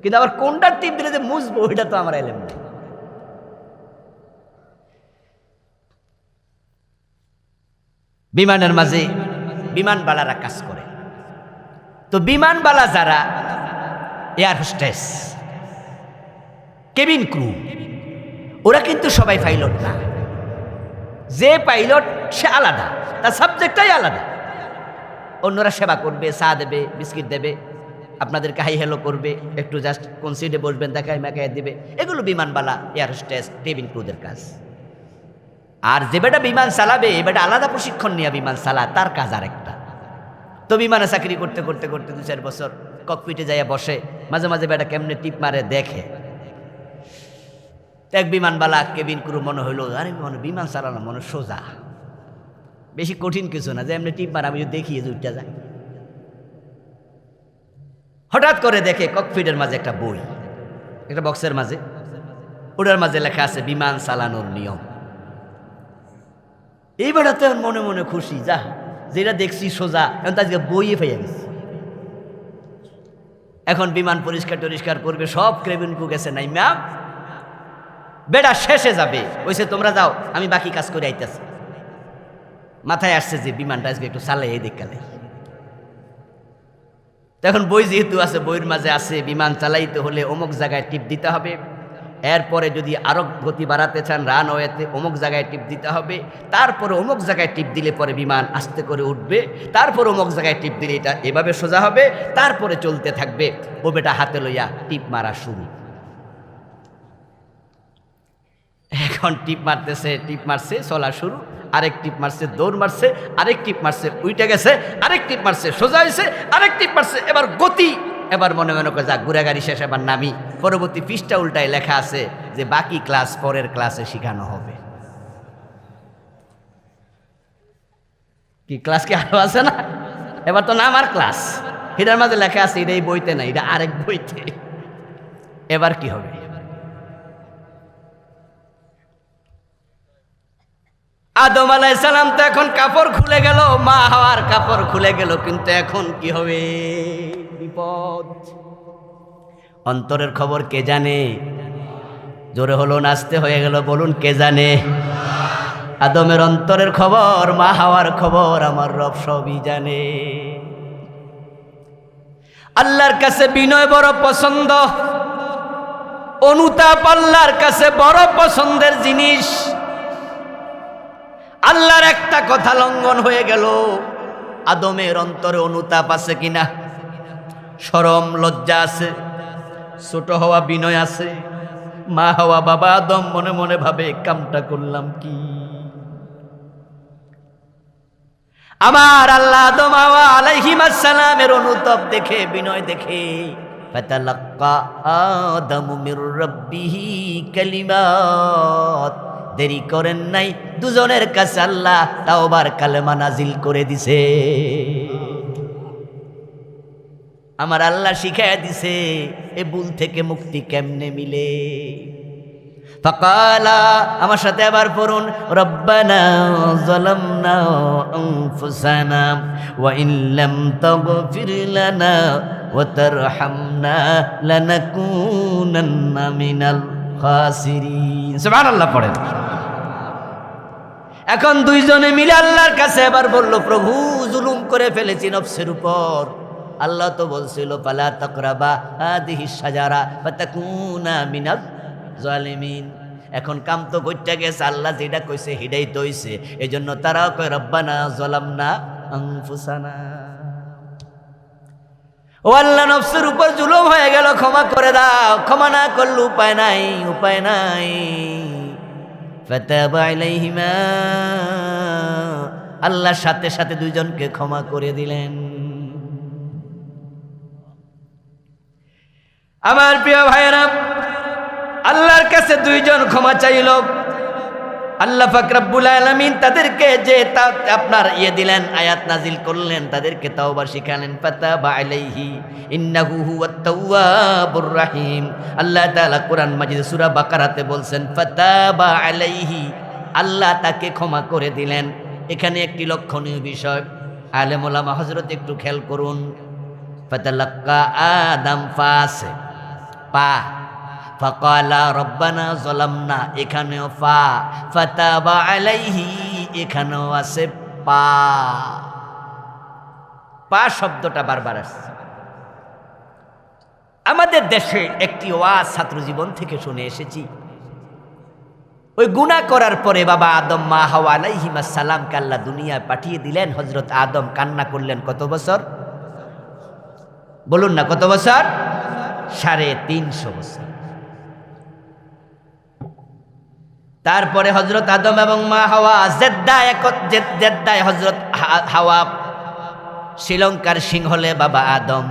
কিন্তু আবার কোনটা টিপ দিলে যে মুছবো ওইটা তো আমার এলেম নেই। বিমানের মাঝে বিমানবালারা কাজ করে, তো বিমানবালা যারা এয়ার হোস্টেস, কেবিন ক্রু, ওরা কিন্তু সবাই পাইলট না। যে পাইলট সে আলাদা, তার সাবজেক্টটাই আলাদা। অন্যরা সেবা করবে, চা দেবে, বিস্কিট দেবে, আপনাদেরকে হাই হ্যালো করবে, একটু জাস্ট কোন সিটে বসবেন দেখায় মেকায় দিবে, এগুলো বিমানবালা, এয়ার হোস্টেস, কেবিন ক্রুদের কাজ। আর যে বেটা বিমান চালাবে, এ বেটা আলাদা প্রশিক্ষণ নিয়ে বিমান চালা, তার কাজ আরেকটা। তো বিমানে চাকরি করতে করতে করতে 2-4 বছর ককপিটে যাইয়া বসে, মাঝে মাঝে বেটা কেমনে টিপ মারে দেখে। এক বিমানবালা কেবিন ক্রু মনে হইলো, আরে মনে বিমান চালানো মনে সোজা, বেশি কঠিন কিছু না, যে এমনি টিপ মার আমি দেখি উঠতে যায়। হঠাৎ করে দেখে ককপিটের মাঝে একটা বই, একটা বক্সের মাঝে, ওটার মাঝে লেখা আছে বিমান চালানোর নিয়ম। এই বেড়াতে মনে মনে খুশি, যা যেটা দেখছি সোজা, এখন আজকে বইয়ে পেয়ে গেছি। এখন বিমান পরিষ্কার করবে, সব কেবিন ক্রু গেছে নাই ম্যাম, বেড়া শেষে যাবে, ওইসে তোমরা যাও, আমি বাকি কাজ করে আইতেছি। মাথায় আসছে যে বিমানটা আজকে একটু চালাই এই দিককালে। এখন বই যেহেতু আছে, বইয়ের মাঝে আছে বিমান চালাইতে হলে অমুক জায়গায় টিপ দিতে হবে, এরপরে যদি আরো গতি বাড়াতে চান রানওয়েতে অমুক জায়গায় টিপ দিতে হবে, তারপরে অমুক জায়গায় টিপ দিলে পরে বিমান আস্তে করে উঠবে, তারপর অমুক জায়গায় টিপ দিলে এটা এভাবে সোজা হবে, তারপরে চলতে থাকবে। ও বেটা হাতে লইয়া টিপ মারা শুরু। এখন টিপ মারছে চলা শুরু, আরেক টিপ মারছে, দৌড় মারছে, আরেক টিপ মারছে, উইটে গেছে, আরেক টিপ মারছে, সোজা হয়েছে, আরেক টিপ মারছে, এবার গতি, এবার মনে মনে করে যা ঘুরে গাড়ি শেষ, এবার নামি, পরবর্তী পৃষ্ঠা উল্টায় লেখা আছে যে বাকি ক্লাস পরের ক্লাসে শেখানো হবে। কি ক্লাস কি আরো আছে না? এবার তো না আমার ক্লাস, এটার মাঝে লেখা আছে এটা এই বইতে না, এটা আরেক বইতে। এবার কি হবে? আদম আলাইহিস সালাম তো এখন কাপড় খুলে গেল, মা হাওয়ার কাপড় খুলে গেল, কিন্তু এখন কি হবে? বিপদ। অন্তরের খবর কে জানে? জোরে হলো নাচতে হয়ে গেল, বলুন কে জানে? আদমের অন্তরের খবর, মা হাওয়ার খবর আমার রব সবই জানে। আল্লাহর কাছে বিনয় বড় পছন্দ, অনুতাপ আল্লাহর কাছে বড় পছন্দের জিনিস। আল্লাহর একটা কথা লঙ্ঘন হয়ে গেল, আদমের অন্তরে অনুতাপ আছে কিনা? শরম লজ্জা আছে, ছোট হওয়া বিনয় আছে। মা হওয়া বাবা আদম মনে মনে ভাবে কামটা করলাম কি? আমার আল্লাহ আদম হাওয়া আলাইহিস সালামের অনুতাপ দেখে, বিনয় দেখে, ফাতালাক্কা আদামু মির রাব্বিহি কালিমাত, দেরি করেন নাই, দুজনের কাছে আল্লাহ তাওবার কালেমা নাজিল করে দিছে। আমার আল্লাহ শিখাইয়া দিছে এ ভুল থেকে মুক্তি কেমনে মিলে। ফাকালা, আমার সাথে আবার পড়ুন, রব্বানা যালামনা আনফুসানা ওয়া ইন লাম তাগফির লানা ওয়া তারহামনা লানাকুনান্না মিনাল খাসিরিন। সুবহানাল্লাহ পড়েন। এখন দুইজনে মিলে আল্লাহর কাছে এবার বলল, প্রভু জুলুম করে ফেলেছি নফসের উপর। আল্লাহ তো বলছিল ফালা তাকরাবা হাদিহিস শাজারা ফাতাকুনা মিনাজ জালিমিন। এখন কাম তো গইটা গেছে, আল্লাহ যেটা কইছে হিডাই তো হইছে, এজন্য তারাও কয় রব্বানা যালামনা আনফুসানা। ও আল্লাহ, নফসের উপর জুলুম হয়ে গেল, ক্ষমা করে দাও। ক্ষমা না করলে উপায় নাই, উপায় নাই। ফাতাবা আলাইহিমা, আল্লাহ সাথে সাথে দুইজনকে ক্ষমা করে দিলেন। আমার প্রিয় ভাইয়েরা, আল্লাহর কাছে দুইজন ক্ষমা চাইল। আল্লাহ পাক রব্বুল আলামিন তাদেরকে যে আপনার দিলেন, আয়াত নাজিল করলেন, তাদেরকে তাওবা শিখালেন। ফাতাবা আলাইহি ইন্নাহু হুয়াত তাওয়াবুর রহিম। আল্লাহ তাআলা কোরআন মাজিদ সূরা বাকারাতে বলছেন ফাতাবা আলাইহি, আল্লাহ তাকে ক্ষমা করে দিলেন। এখানে একটি লক্ষণীয় বিষয়, আলেম ওলামা হযরত একটু খেয়াল করুন। ফাতালাক্কা আদম ফাসে পা, ফাকালা রব্বানা যালামনা, এখানেও ফা। ফাতাবা আলাইহি, এখানেও আছে পা। পা শব্দটা বারবার আসছে। আমাদের দেশে একটি ওয়াজ ছাত্র জীবন থেকে শুনে এসেছি, ওই গুনাহ করার পরে বাবা আদম মা হাওয়া আলাইহিস সালামকে আল্লাহ দুনিয়ায় পাঠিয়ে দিলেন। হযরত আদম কান্না করলেন কত বছর? বলুন না কত বছর? 350 বছর। তারপরে হযরত আদম এবং মা হাওয়া জেদ্দায় হযরত হাওয়া শ্রীলঙ্কার সিংহলে বাবা আদম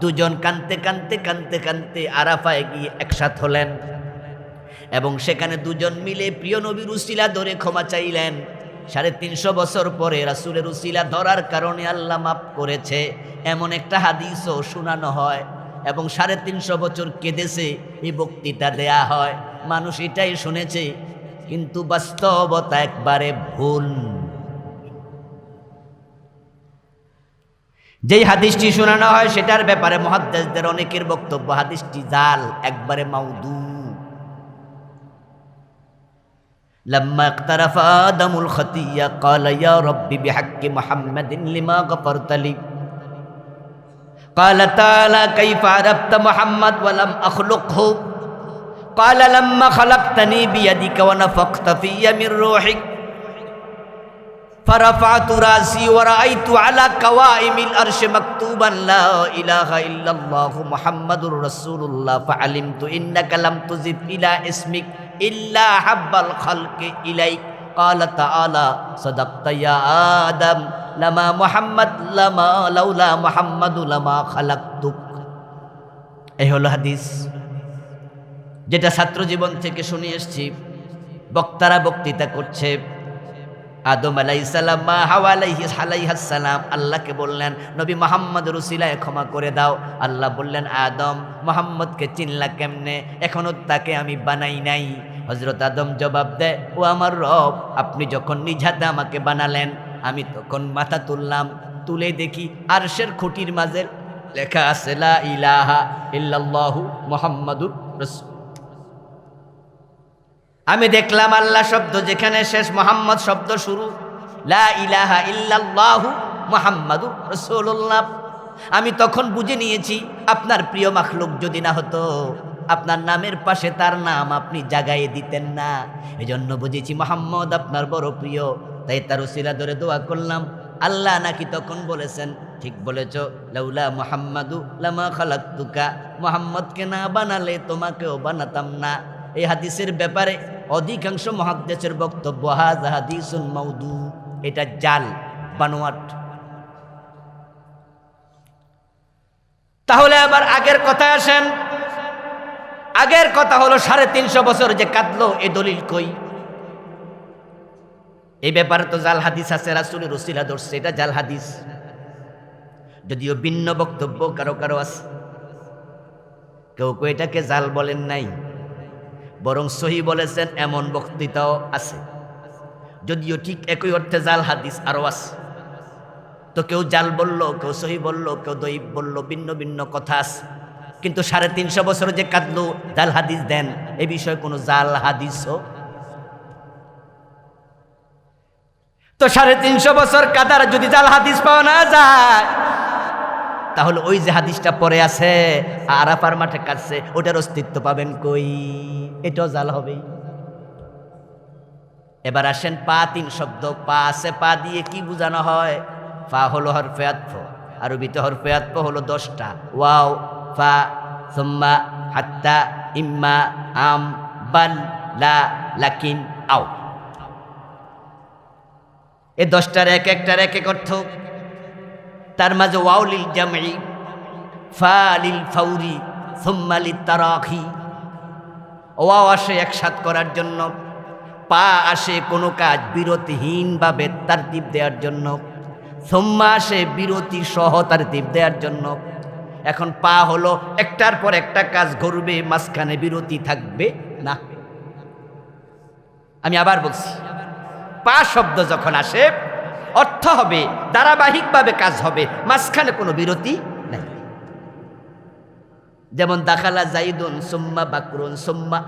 দুজন কানতে কানতে কানতে কানতে আরাফায় গিয়ে একসাথ হলেন এবং সেখানে দুজন মিলে প্রিয় নবীর উসিলা ধরে ক্ষমা চাইলেন। 350 বছর পরে রাসূলের উসিলা ধরার কারণে আল্লাহ মাফ করেছে, এমন একটা হাদিসও শোনানো হয় এবং 350 বছর কেঁদেছে এই বক্তৃতা দেয়া হয়। মানুষ এটাই শুনেছে, কিন্তু বাস্তবতা একবারে ভুল। যেই হাদিসটি শোনানো হয় সেটার ব্যাপারে মুহাদ্দিসদের অনেকের বক্তব্য হাদিসটি জাল, একবারে মাউদু। لما اقترف آدم الخطية قال يا رب بحق محمد لما غفرت لي قال تعالى كيف عرفت محمد ولم أخلقه قال لما خلقتني بيدك ونفخت في من روحك فرفعت راسي ورأيت على قوائم الأرش مكتوبا لا إله إلا الله محمد رسول الله فعلمت إنك لم تزد إلى اسمك إلا حب الخلق إليك قال تعالى صدقت يا آدم لما محمد لولا محمد لما خلقتك। এই হলো হাদিস। যেটা ছাত্র জীবন থেকে শুনে এসেছি, বক্তারা বক্তৃতা করছে, আদম আলাইহিস সালাম মা হাওয়া আলাইহিস সালাম আল্লাহকে বললেন, নবী মুহাম্মদের উসিলায় ক্ষমা করে দাও। আল্লাহ বললেন, আদম মুহাম্মদকে চিনলা কেমনে? এখনো তাকে আমি বানাই নাই। হযরত আদম জবাব দেয়, ও আমার রব, আপনি যখন নিজ হাতে আমাকে বানালেন, আমি তখন মাথা তুললাম, তুলে দেখি আরশের খুঁটির মাঝে লেখা আছে লা ইলাহা ইল্লাল্লাহু মুহাম্মাদুর রাসূল। আমি দেখলাম আল্লাহ শব্দ যেখানে শেষ, মুহাম্মদ শব্দ শুরু, লা ইলাহা ইল্লাল্লাহু মুহাম্মাদুর রাসূলুল্লাহ। আমি তখন বুঝে নিয়েছি আপনার প্রিয় মাখলুক যদি না হতো, আপনার নামের পাশে তার নাম আপনি জাগায়ে দিতেন না। এজন্য বুঝেছি মুহাম্মদ আপনার বড় প্রিয়, তাই তার উসিলা ধরে দোয়া করলাম। আল্লাহ নাকি তখন বলেছেন, ঠিক বলেছ, লাউলা মুহাম্মাদু লামা খালাকতুকা, মুহাম্মদকে না বানালে তোমাকেও বানাতাম না। এই হাদিসের ব্যাপারে অধিকাংশ মুহাদ্দিসের বক্তব্য, হাযা হাদিসুন মাউদু, এটা জাল, বানোয়াট। তাহলে আবার আগের কথায় আসেন। আগের কথা হলো 350 বছর যে কাঁদলো, এ দলিল কই? এই ব্যাপারে তো জাল হাদিস আছে, রাসূলের উসিলা ধরছে, এটা জাল হাদিস। যদিও ভিন্ন বক্তব্য কারো কারো আছে, কেউ কেউ এটাকে জাল বলেন নাই, বরং সহি বলেছেন, এমন বক্তৃতাও আছে। যদিও ঠিক একই অর্থে জাল হাদিস আরো আছে। তো কেউ জাল বলল, কেউ সহি বলল, কেউ দঈফ বলল, ভিন্ন ভিন্ন কথা আছে। কিন্তু 350 বছর যে কাঁদলো, জাল হাদিস দেন, এ বিষয়ে কোনো জাল হাদিসও। তো 350 বছর কাদার যদি জাল হাদিস পাওয়া না যায়, তাহলে ওই যে হাদিসটা পরে আছে আরাফার মাঠে কাটছে, ওটার অস্তিত্ব পাবেন কই? এটাও জাল হবেই। এবার আসেন পা 3 শব্দ, পা আছে, পা দিয়ে কি বোঝানো হয়? ফা হলো হরফে আতফ, আরবিতে হরফে আতফ হলো 10টা, ওয়াও, ফা, সুম্মা, হাত্তা, ইম্মা, আম, বাল, লা, লাকিন, আও। এই 10টার এক একটার এক এক অর্থ। তার মাঝে ওয়াও লিল জামঈ, ফা লিল ফাউরি, সুম্মা লিত তারাখি। ওয়াও আসে একসাথ করার জন্য, পা আসে কোনো কাজ বিরতিহীনভাবে তারতিব দেওয়ার জন্য, সুম্মা আসে বিরতি সহ তারতিব দেওয়ার জন্য। এখন পা হলো একটার পর একটা কাজ করবে, মাঝখানে বিরতি থাকবে না। আমি আবার বলছি, পা শব্দ যখন আসে অর্থ হবে ধারাবাহিকভাবে কাজ হবে, মাঝখানে কোনো বিরতি নাই। যেমন দাখালা জাইদুন সুম্মা বাকরুন সুম্মা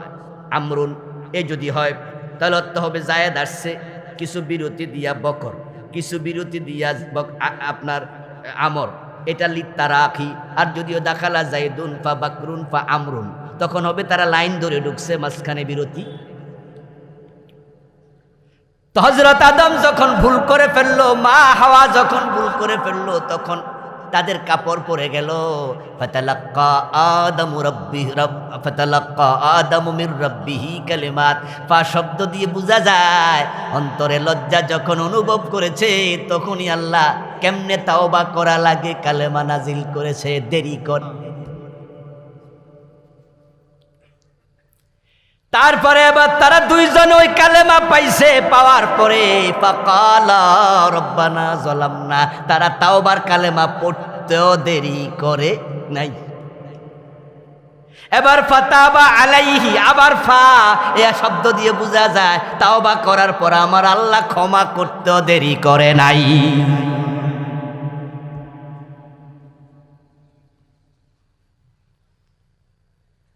আমরুন, এ যদি হয় তাহলে অর্থ হবে জায়েদ আসছে, কিছু বিরতি দিয়া বকর, কিছু বিরতি দিয়া আপনার আমর, এটা লিত্তারাখি। আর যদিও দাখালা জাইদুন ফা বাকরুন ফা আমরুন, তখন হবে তারা লাইন ধরে ঢুকছে, মাঝখানে বিরতি। তো হযরত আদম যখন ভুল করে ফেললো, মা হাওয়া যখন ভুল করে ফেললো, তখন তাদের কাপড় পরে গেল। ফাতালাক্কা আদামু মির রাব্বিহি কালিমাত। ফা শব্দ দিয়ে বোঝা যায় অন্তরে লজ্জা যখন অনুভব করেছে, তখনই আল্লাহ কেমনে তাওবা করা লাগে কালেমা নাজিল করেছে, দেরি করে। তারপরে আবার তারা দুইজন ওই কালেমা পাইছে, পাওয়ার পরে ফাকালা রব্বানা যালামনা, তারা তাওবার কালেমা পড়তেও দেরি করে নাই। এবার ফাতাবা আলাইহি, আবার ফা এ শব্দ দিয়ে বোঝা যায় তাওবা করার পর আমার আল্লাহ ক্ষমা করতেও দেরি করে নাই।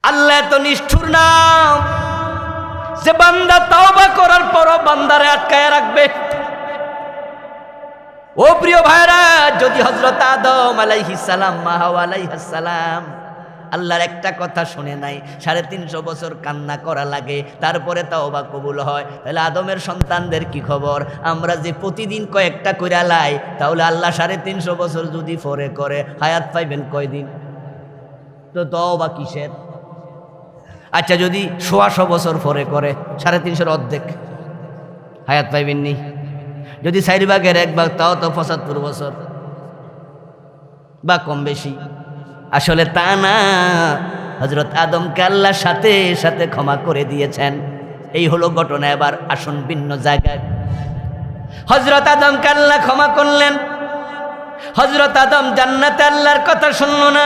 আল্লাহ তো নিষ্ঠুর না যে বান্দা তাওবা করার পরও বান্দারে আটকায় রাখবে। ও প্রিয় ভাইরা, যদি হযরত আদম আলাইহিস সালাম, মা হাওয়া আলাইহিস সালাম আল্লাহর একটা কথা শুনে নাই, 350 বছর কান্না করা লাগে, তারপরে তাওবা কবুল হয়, তাহলে আদমের সন্তানদের কি খবর? আমরা যে প্রতিদিন কয়েকটা কইরা লাই, তাহলে আল্লাহ 350 বছর যদি পরে করে হায়াত পাইবেন কয়দিন? তো তাওবা কিসের? আচ্ছা, যদি 100 বছর পরে করে 350 অর্ধেক, হায়াত পাইবেন নি? যদি 4 ভাগের 1 ভাগ, তাও তো 75 বছর বা কম বেশি। আসলে তা না, হযরত আদমকে আল্লাহ সাথে সাথে ক্ষমা করে দিয়েছেন। এই হলো ঘটনা। এবার আসুন ভিন্ন জায়গায়। হযরত আদমকে আল্লাহ ক্ষমা করলেন। হযরত আদম জান্নাতে আল্লাহর কথা শুনল না,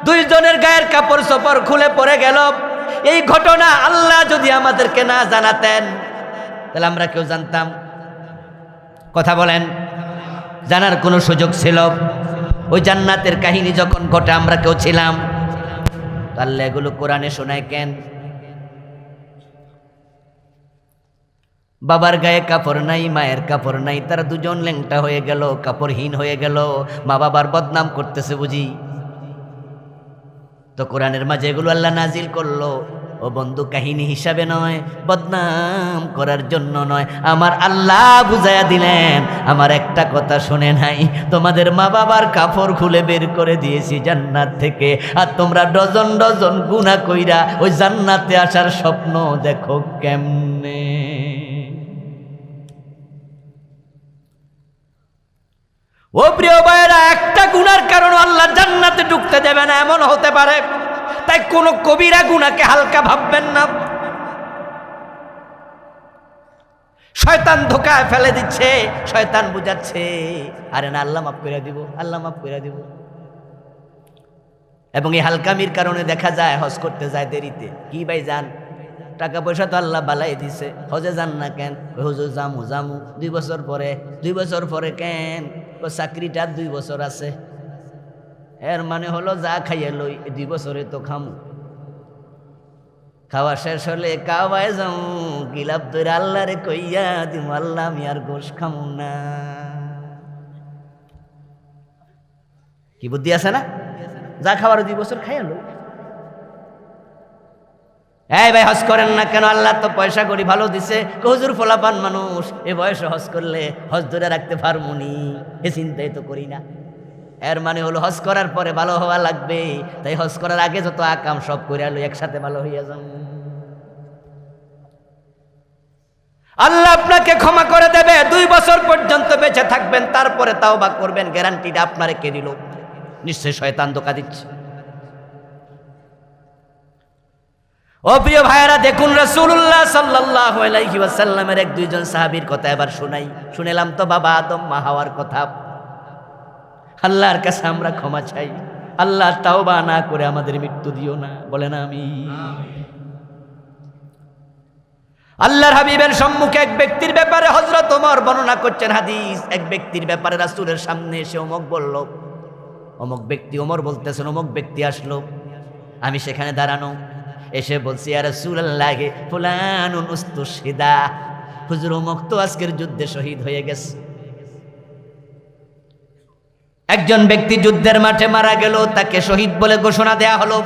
দুইজনের গায়ের কাপড় চোপড় খুলে পড়ে গেল। এই ঘটনা আল্লাহ যদি আমাদেরকে না জানাতেন তাহলে আমরা কেউ জানতাম? কথা বলেন, জানার কোনো সুযোগ ছিল? ওই জান্নাতের কাহিনী যখন ঘটে আমরা কেউ ছিলাম? আল্লাহ এগুলো কোরআনে শোনায় কেন? বাবার গায়ে কাপড় নাই, মায়ের কাপড় নাই, তারা দুজন ল্যাংটা হয়ে গেল, কাপড়হীন হয়ে গেল, মা বাবার বদনাম করতেছে বুঝি। তো কোরআনের মাঝে এগুলো আল্লাহ নাজিল করলো ও বন্ধু কাহিনী হিসাবে নয়, বদনাম করার জন্য নয়। আমার আল্লাহ বুঝাইয়া দিলেন, আমার একটা কথা শুনে নাই, তোমাদের মা বাবার কাপড় খুলে বের করে দিয়েছি জান্নাত থেকে, আর তোমরা ডজন ডজন গুনাহ কইরা ওই জান্নাতে আসার স্বপ্ন দেখো কেমনে। ও প্রিয় ভাইয়েরা, একটা গুনার কারণে আল্লাহ জান্নাতে ঢুকতে দেবে না এমন হতে পারে। তাই কোন কবিরা গুনাহকে হালকা ভাববেন না। শয়তান ধোকায় ফেলে দিচ্ছে, শয়তান বুঝাচ্ছে, আরে না আল্লাহ মাফ করে দিব, আল্লাহ মাফ করে দিব। এবং এই হালকামির কারণে দেখা যায় হজ করতে যায় দেরিতে। কি ভাই যান, টাকা পয়সা তো আল্লাহ বালাই দিছে, হজে যান না কেন? হুজুর জামু জামু 2 বছর পরে। 2 বছর পরে কেন? চাকরিটা 2 বছর আছে। এর মানে হলো যা খাইয়া লই 2 বছরে তো খামু, খাওয়া শেষ হলে কাওয়ায় যাও, গিলাপ ধরে আল্লাহ রে কইয়া দিমু, আল্লাহ আমি আর গোশ খামু না। কি বুদ্ধি আছে না? যা খাওয়ার 2 বছর খাইয়া লই। এই ভাই হজ করেন না কেন? আল্লাহ তো পয়সা করি ভালো দিছে। হুজুর ফলাপান মানুষ, এ বয়সে হজ করলে হজ ধরে রাখতে পারমুনি, এ চিন্তাই তো করি না। এর মানে হলো হজ করার পরে ভালো হওয়া লাগবে, তাই হজ করার আগে যত আকাম সব করে আলো একসাথে ভালো হইয়া যান। আল্লাহ আপনাকে ক্ষমা করে দেবে। 2 বছর পর্যন্ত বেঁচে থাকবেন, তারপরে তাওবা করবেন, গ্যারান্টিটা আপনারে কে দিল? নিশ্চয় শয়তান ধোঁকা দিচ্ছে। ও প্রিয় ভাইয়েরা, দেখুন রাসূলুল্লাহ সাল্লাল্লাহু আলাইহি ওয়াসাল্লামের 1-2 সাহাবীর কথা এবার শুনেলাম তো বাবা আদম মা হাওয়ার কথা। আল্লাহর কাছে আমরা ক্ষমা চাই, আল্লাহ তাওবা না করে আমাদের মৃত্যু দিও না, বলেন আমিন। আল্লাহর হাবিবের সম্মুখে এক ব্যক্তির ব্যাপারে হযরত ওমর বর্ণনা করছেন হাদিস। এক ব্যক্তির ব্যাপারে রাসূলের সামনে এসে অমুক বলল, অমুক ব্যক্তি, ওমর বলতেছেন অমুক ব্যক্তি আসলো, আমি সেখানে দাঁড়ানো, এসে বলছি ইয়া রাসূলুল্লাহ ফুলানুন উস্তুশহিদা, হুজুর অমুক তো আজকের যুদ্ধে শহীদ হয়ে গেছে। একজন ব্যক্তি যুদ্ধের মাঠে মারা গেল, তাকে শহীদ বলে ঘোষণা দেয়া হলো।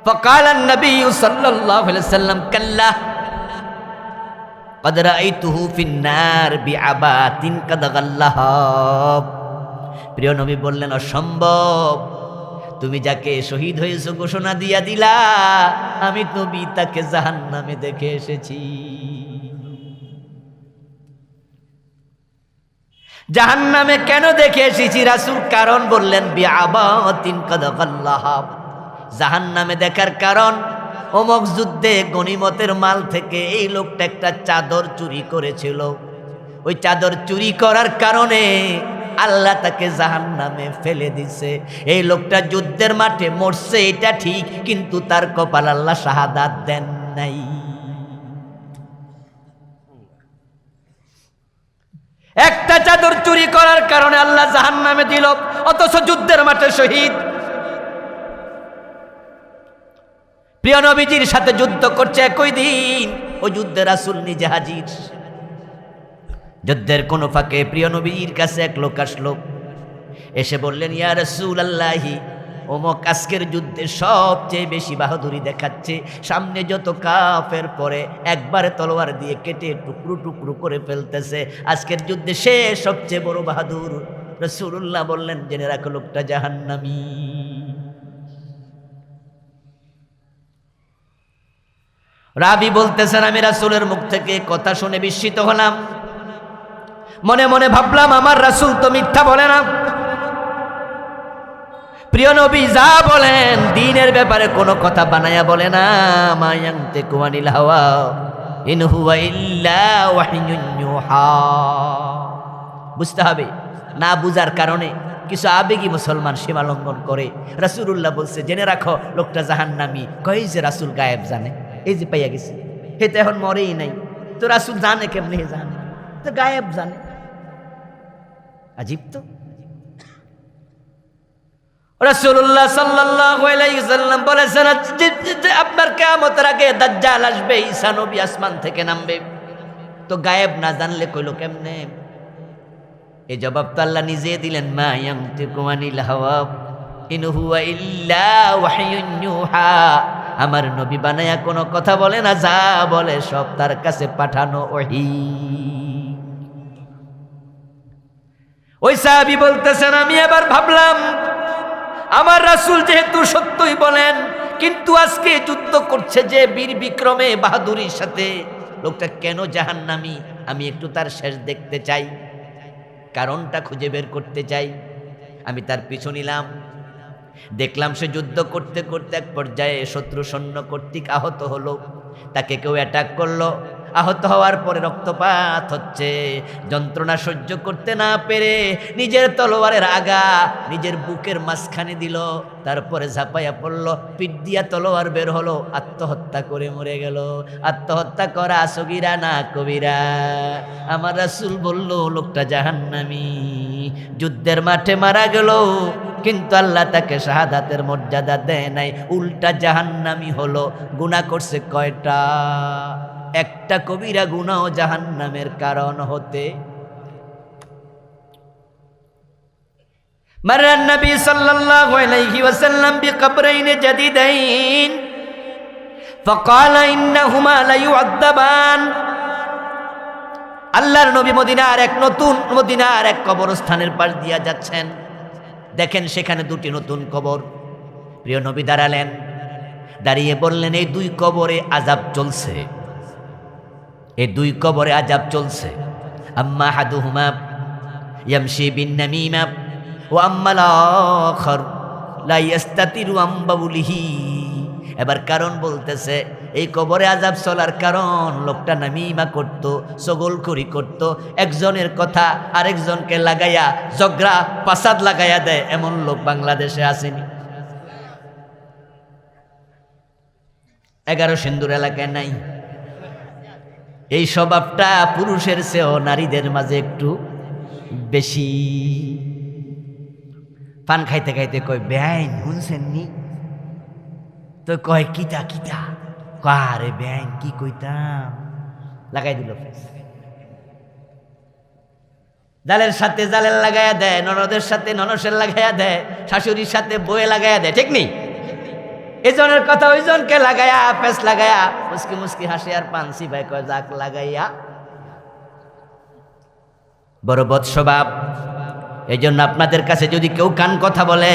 فقال النبي صلى الله عليه وسلم كلا قد رأيته في النار بعبات قد غلها। প্রিয় নবী বললেন, অসম্ভব, তুমি যাকে শহীদ হয়েছো ঘোষণা দিয়া দিলা, আমি নবী তাকে জাহান্নামে দেখে এসেছি। জাহান্নামে কেন দেখে এসেছি রাসূল? কারণ বললেন বিআবাতিন কাদ গাল্লাহা। জাহান্নামে দেখার কারণ, অমুক যুদ্ধে গনিমতের মাল থেকে এই লোকটা একটা চাদর চুরি করেছিল। ওই চাদর চুরি করার কারণে আল্লাহ তাকে জাহান্নামে ফেলে দিছে। এই লোকটা যুদ্ধের মাঠে মরছে এটা ঠিক, কিন্তু তার কপাল আল্লাহ শাহাদাত দেন নাই। একটা চাদর চুরি করার কারণে আল্লাহ জাহান্নামে দিল, অথচ যুদ্ধের মাঠে শহীদ। প্রিয় নবীজির সাথে যুদ্ধ করছে একই দিন, ওই যুদ্ধে রাসূল নিজে হাজির। যুদ্ধের কোন ফাঁকে প্রিয় নবীর কাছে এক লোক আসলো, এসে বললেন ইয়া রাসূলুল্লাহি, অমুক আজকের যুদ্ধে সবচেয়ে বেশি বাহাদুরি দেখাচ্ছে, সামনে যত কাফের পরে একবারে তলোয়ার দিয়ে কেটে টুকরো টুকরো করে ফেলতেছে, আজকের যুদ্ধে সে সবচেয়ে বড় বাহাদুর। রাসূলুল্লাহ বললেন, জেনে রাখো লোকটা জাহান্নামী। রাবি বলতেছেন, আমি রাসূলের মুখ থেকে কথা শুনে বিস্মিত হলাম, মনে মনে ভাবলাম আমার রাসূল তো মিথ্যা বলে না। প্রিয় নবী যা বলেন দ্বীনের ব্যাপারে কোনো কথা বানায়া বলে না। মা ইয়ানতিকু আনিল হাওয়া ইন হুয়া ইল্লা ওয়াহয়ুন ইউহা। বুঝতে হবে, না বুঝার কারণে কিছু আবেগী মুসলমান সীমা লঙ্ঘন করে। রাসূলুল্লাহ বলছে জেনে রাখো লোকটা জাহান্নামী। কই যে রাসূল গায়েব জানে, এই যে পাইয়া গেছে, হে তো এখন মরেই নাই, তো রাসূল জানে কেমনে? জানে তো গায়েব জানে। আজীব তো। রাসূলুল্লাহ সাল্লাল্লাহু আলাইহি ওয়াসাল্লাম বলেছেন আপনার কিয়ামতের আগে দাজ্জাল আসবে, ঈসা নবী আসমান থেকে নামবে। তো গায়েব না জানলে কইলো কেমনে? এই জবাব তো আল্লাহ নিজে দিলেন, মা ইয়ানতিকু আনিল হাওয়া ইন হুয়া ইল্লা ওয়াহয়ুন ইউহা। আমার নবী বানায়া কোনো কথা বলে না, যা বলে সব তার কাছে পাঠানো ওহী। ওই সাহাবী বলতেছেন আমি এবার ভাবলাম আমার রাসূল যেহেতু সত্যই বলেন, কিন্তু আজকে যুদ্ধ করছে যে বীর বিক্রমে বাহাদুরির সাথে, লোকটা কেন জাহান্নামী? আমি একটু তার শেষ দেখতে চাই, কারণটা খুঁজে বের করতে চাই। আমি তার পিছু নিলাম, দেখলাম সে যুদ্ধ করতে করতে এক পর্যায়ে শত্রু সৈন্য কর্তৃক আহত হলো। তাকে কেউ অ্যাটাক করলো, আহত হওয়ার পরে রক্তপাত হচ্ছে। যন্ত্রণা সহ্য করতে না পেরে নিজের তলোয়ারের আগা নিজের বুকের মাঝখানে দিল, তারপরে ঝাঁপাইয়া পড়ল, পিঠ দিয়া তলোয়ার বের হলো, আত্মহত্যা করে মরে গেল। আত্মহত্যা করা সগীরা না কবিরা? আমার রাসূল বলল লোকটা জাহান্নামী। যুদ্ধের মাঠে মারা গেল, কিন্তু আল্লাহ তাকে শাহাদাতের মর্যাদা দেয় নাই, উল্টা জাহান্নামী হলো। গুনাহ করছে কয়টা? একটা কবিরা গুনাহ জাহান্নামের কারণ হতে। মাররান নবী সাল্লাল্লাহু আলাইহি ওয়াসাল্লাম বিকবরাইন জাদিদাইন ফাকালা ইন্নাহুমা লা ইউআযাবান। আল্লাহর নবী মদিনার এক কবরস্থানের পাশ দিয়া যাচ্ছেন, দেখেন সেখানে দুটি নতুন কবর। প্রিয় নবী দাঁড়ালেন, দাঁড়িয়ে বললেন এই দুই কবরে আযাব চলছে, এই দুই কবরে আযাব চলছে। আম্মা হাদুহুমা ইয়ামশি বিন নামিমা ওয়া আম্মাল আখার লা ইস্তাতিরু আম বাউলিহি। এবার কারণ বলতেছে, এই কবরে আযাব চলার কারণ লোকটা নামিমা করত, চগলখড়ি করত, একজনের কথা আরেকজনকে লাগাইয়া ঝগড়া ফাসাদ লাগাইয়া দেয়। এমন লোক বাংলাদেশে আসেনি? 11 সিন্দুর এলাকায় নাই? এই স্বভাবটা পুরুষের চেয়েও নারীদের মাঝে একটু বেশি। পান খাইতে খাইতে কয় বেআইন শুনছেন নি? তো কয় কিতা কিতা? আরে বেআইন কি কইতাম, লাগাই দিল ফেস। জালের সাথে জালের লাগাইয়া দেয়, ননদের সাথে ননসের লাগাইয়া দেয়, শাশুড়ির সাথে বউয়ে লাগাইয়া দেয়, ঠিক নেই? এজনের কথা ওইজনকে লাগাইয়া পেস লাগাইয়া মুস্কি মুস্কি হাসি আর পানসি ভাই কয় যাক লাগাইয়া। বড় বদ স্বভাব। এই জন্য আপনাদের কাছে যদি কেউ কান কথা বলে,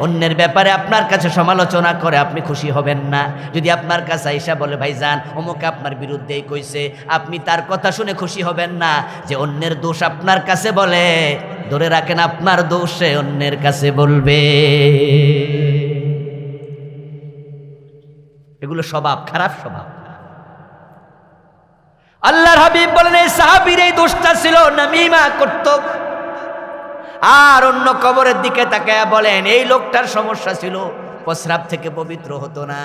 অন্যের ব্যাপারে আপনার কাছে সমালোচনা করে, আপনি খুশি হবেন না। যদি আপনার কাছে আইসা বলে ভাইজান অমুকে আপনার বিরুদ্ধেই কইছে, আপনি তার কথা শুনে খুশি হবেন না। যে অন্যের দোষ আপনার কাছে বলে, ধরে রাখেন আপনার দোষ সে অন্যের কাছে বলবে। এগুলো স্বভাব, খারাপ স্বভাব। আল্লাহর হাবিব বলেন এই সাহাবীর এই দোষটা ছিল, নামিমা করত। আর অন্য কবরের দিকে তাকায়া বলেন এই লোকটার সমস্যা ছিল প্রস্রাব থেকে পবিত্র হতো না,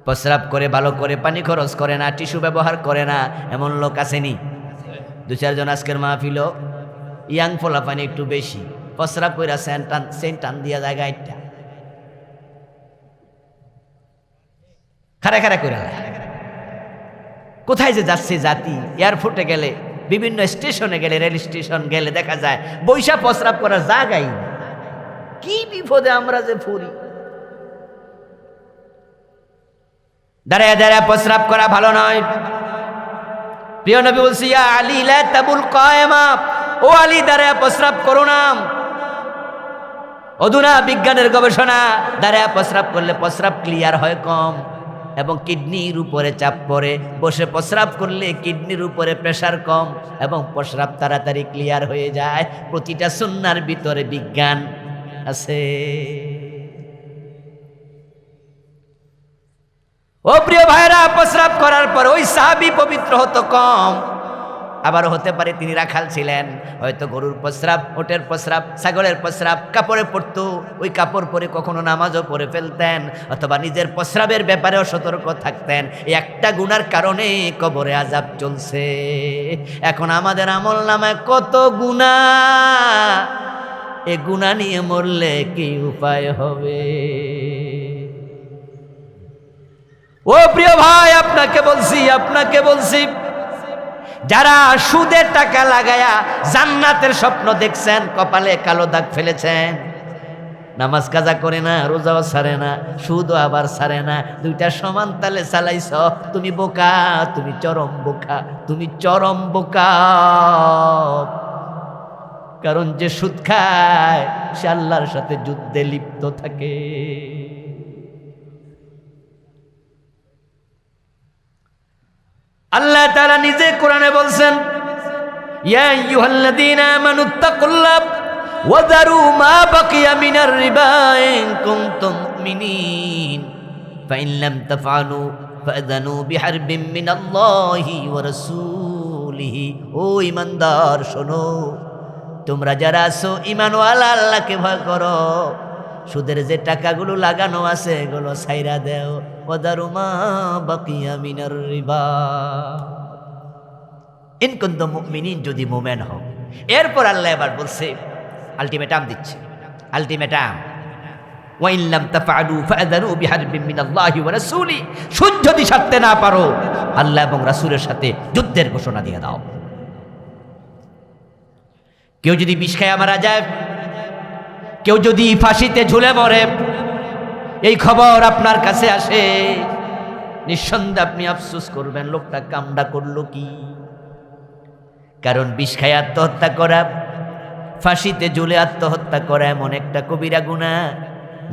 প্রস্রাব করে ভালো করে পানি খরচ করে না, টিস্যু ব্যবহার করে না। এমন লোক আসেনি? 2-4 জন আজকের মাহফিল ইয়াং ফোলা পানি একটু বেশি, প্রস্রাব কইরা সেন্ট টান দিয়া জায়গা একটা খারা খারা করে। কোথায় যে যাচ্ছে জাতি, এয়ারপোর্টে গেলে, বিভিন্ন স্টেশনে গেলে, রেল স্টেশন গেলে দেখা যায় বৈশা প্রস্রাব করার জায়গাই। কি বিপদে আমরা যে ফুরি। দাঁড়ায় দাঁড়ায় প্রস্রাব করা ভালো নয়। প্রিয় নবী বলছি ইয়া আলী লা তাবুল কায়মা, ও আলী দাঁড়ায় প্রস্রাব করো না। অধুনা বিজ্ঞানের গবেষণা, দাঁড়ায় প্রস্রাব করলে প্রস্রাব ক্লিয়ার হয় কম এবং কিডনির উপরে চাপ পড়ে। বসে প্রস্রাব করলে কিডনির উপরে প্রেসার কম এবং প্রস্রাব তাড়াতাড়ি ক্লিয়ার হয়ে যায়। প্রতিটা সুন্নাহর ভিতরে বিজ্ঞান। আছে। ও প্রিয় ভাইরা, প্রস্রাব করার পর ওই সাহাবী পবিত্র হতো কম, আবার হতে পারে তিনি রাখাল ছিলেন, হয়তো গরুর প্রস্রাব, ওটের প্রস্রাব, ছাগলের প্রস্রাব কাপড়ে পড়তো, ওই কাপড় পরে কখনো নামাজও পড়ে ফেলতেন, অথবা নিজের প্রস্রাবের ব্যাপারেও সতর্ক থাকতেন। এই একটা গুনার কারণে কবরে আযাব চলছে। এখন আমাদের আমল নামায় কত গুনাহ, এ গুনাহ নিয়ে মরলে কি উপায় হবে? ও প্রিয় ভাই, আপনাকে বলছি যারা সুদের টাকা লাগায়া জান্নাতের স্বপ্ন দেখছেন, কপালে কালো দাগ ফেলেছেন, নামাজ কাজা করে না, রোজাও ছাড়ে না, সুদও আবার ছাড়ে না, দুইটা সমান তালে চালাইছ, তুমি বোকা, তুমি চরম বোকা, তুমি চরম বোকা। কারণ যে সুদ খায় সে আল্লাহর সাথে যুদ্ধে লিপ্ত থাকে। আল্লাহ তাআলা নিজে কোরআনে বলছেন, ইয়া আইয়ুহাল্লাযীনা আমানুত্তাকুল্লাহ ওয়া যারু মা বাকিয়া মিনার রিবা ইন কুনতুম মুমিনিন ফাইন লাম তাফআলু ফাযানু বিহারবিন মিনাল্লাহি ওয়া রাসূলিহি। ও ঈমানদার শোনো, তোমরা যারা আছো ঈমানওয়ালা, আল্লাহকে ভয় করো, সুদের যে টাকাগুলো লাগানো আছে এগুলো ছাইরা দেও। ওয়াদারু মা বাকিয়া মিনার রিবা ইন কুনতুম মুমিনিন, যদি মুমিন হও। এরপর আল্লাহ এবার বলছে, আলটিমেটাম দিচ্ছে, আলটিমেটাম, ওয়া ইন লাম তাফআলু ফাযানু বিহারবিন মিনাল্লাহি ওয়া রাসূলি। সুদ যদি ছাড়তে না পারো, আল্লাহ এবং রাসূলের সাথে যুদ্ধের ঘোষণা দিয়ে দাও। কেউ যদি বিষ খায় মারা যায়, কেউ যদি ফাঁসিতে ঝুলে মরে, এই খবর আপনার কাছে আসে, নিঃসন্দেহে আপনি আফসোস করবেন, লোকটা কামডা করলো কি? কারণ বিষ খায় আত্মহত্যা করা, ফাঁসিতে ঝুলে আত্মহত্যা করা এমন একটা কবিরা গুনাহ,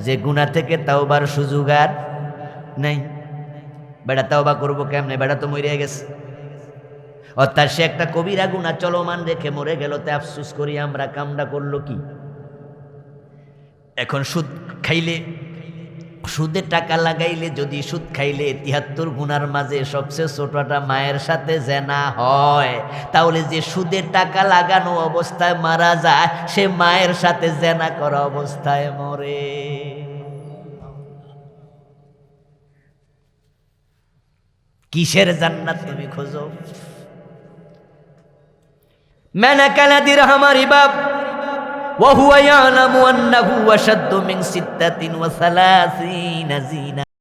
যে গুনাহ থেকে তাওবার সুযোগ আর নাই। বেটা তাওবা করবো কেমনে? বেটা তো মরে গেছে। অর্থাৎ সে একটা কবিরা গুনাহ চলমান রেখে মরে গেল, তে আফসোস করি আমরা, কামডা করলো কি? এখন সুদ খাইলে, সুদের টাকা লাগাইলে, যদি সুদ খাইলে ৭৩ গুনার মাঝে সবচেয়ে ছোটটা মায়ের সাথে জেনা হয়, তাহলে যে সুদের টাকা লাগানো অবস্থায় মারা যায়, সে মায়ের সাথে জেনা করা অবস্থায় মরে। কিসের জান্নাত তুমি খোঁজো? মানাকালা দিরহামারি বাপ وهو يعلم أنه أشد من 36 زينة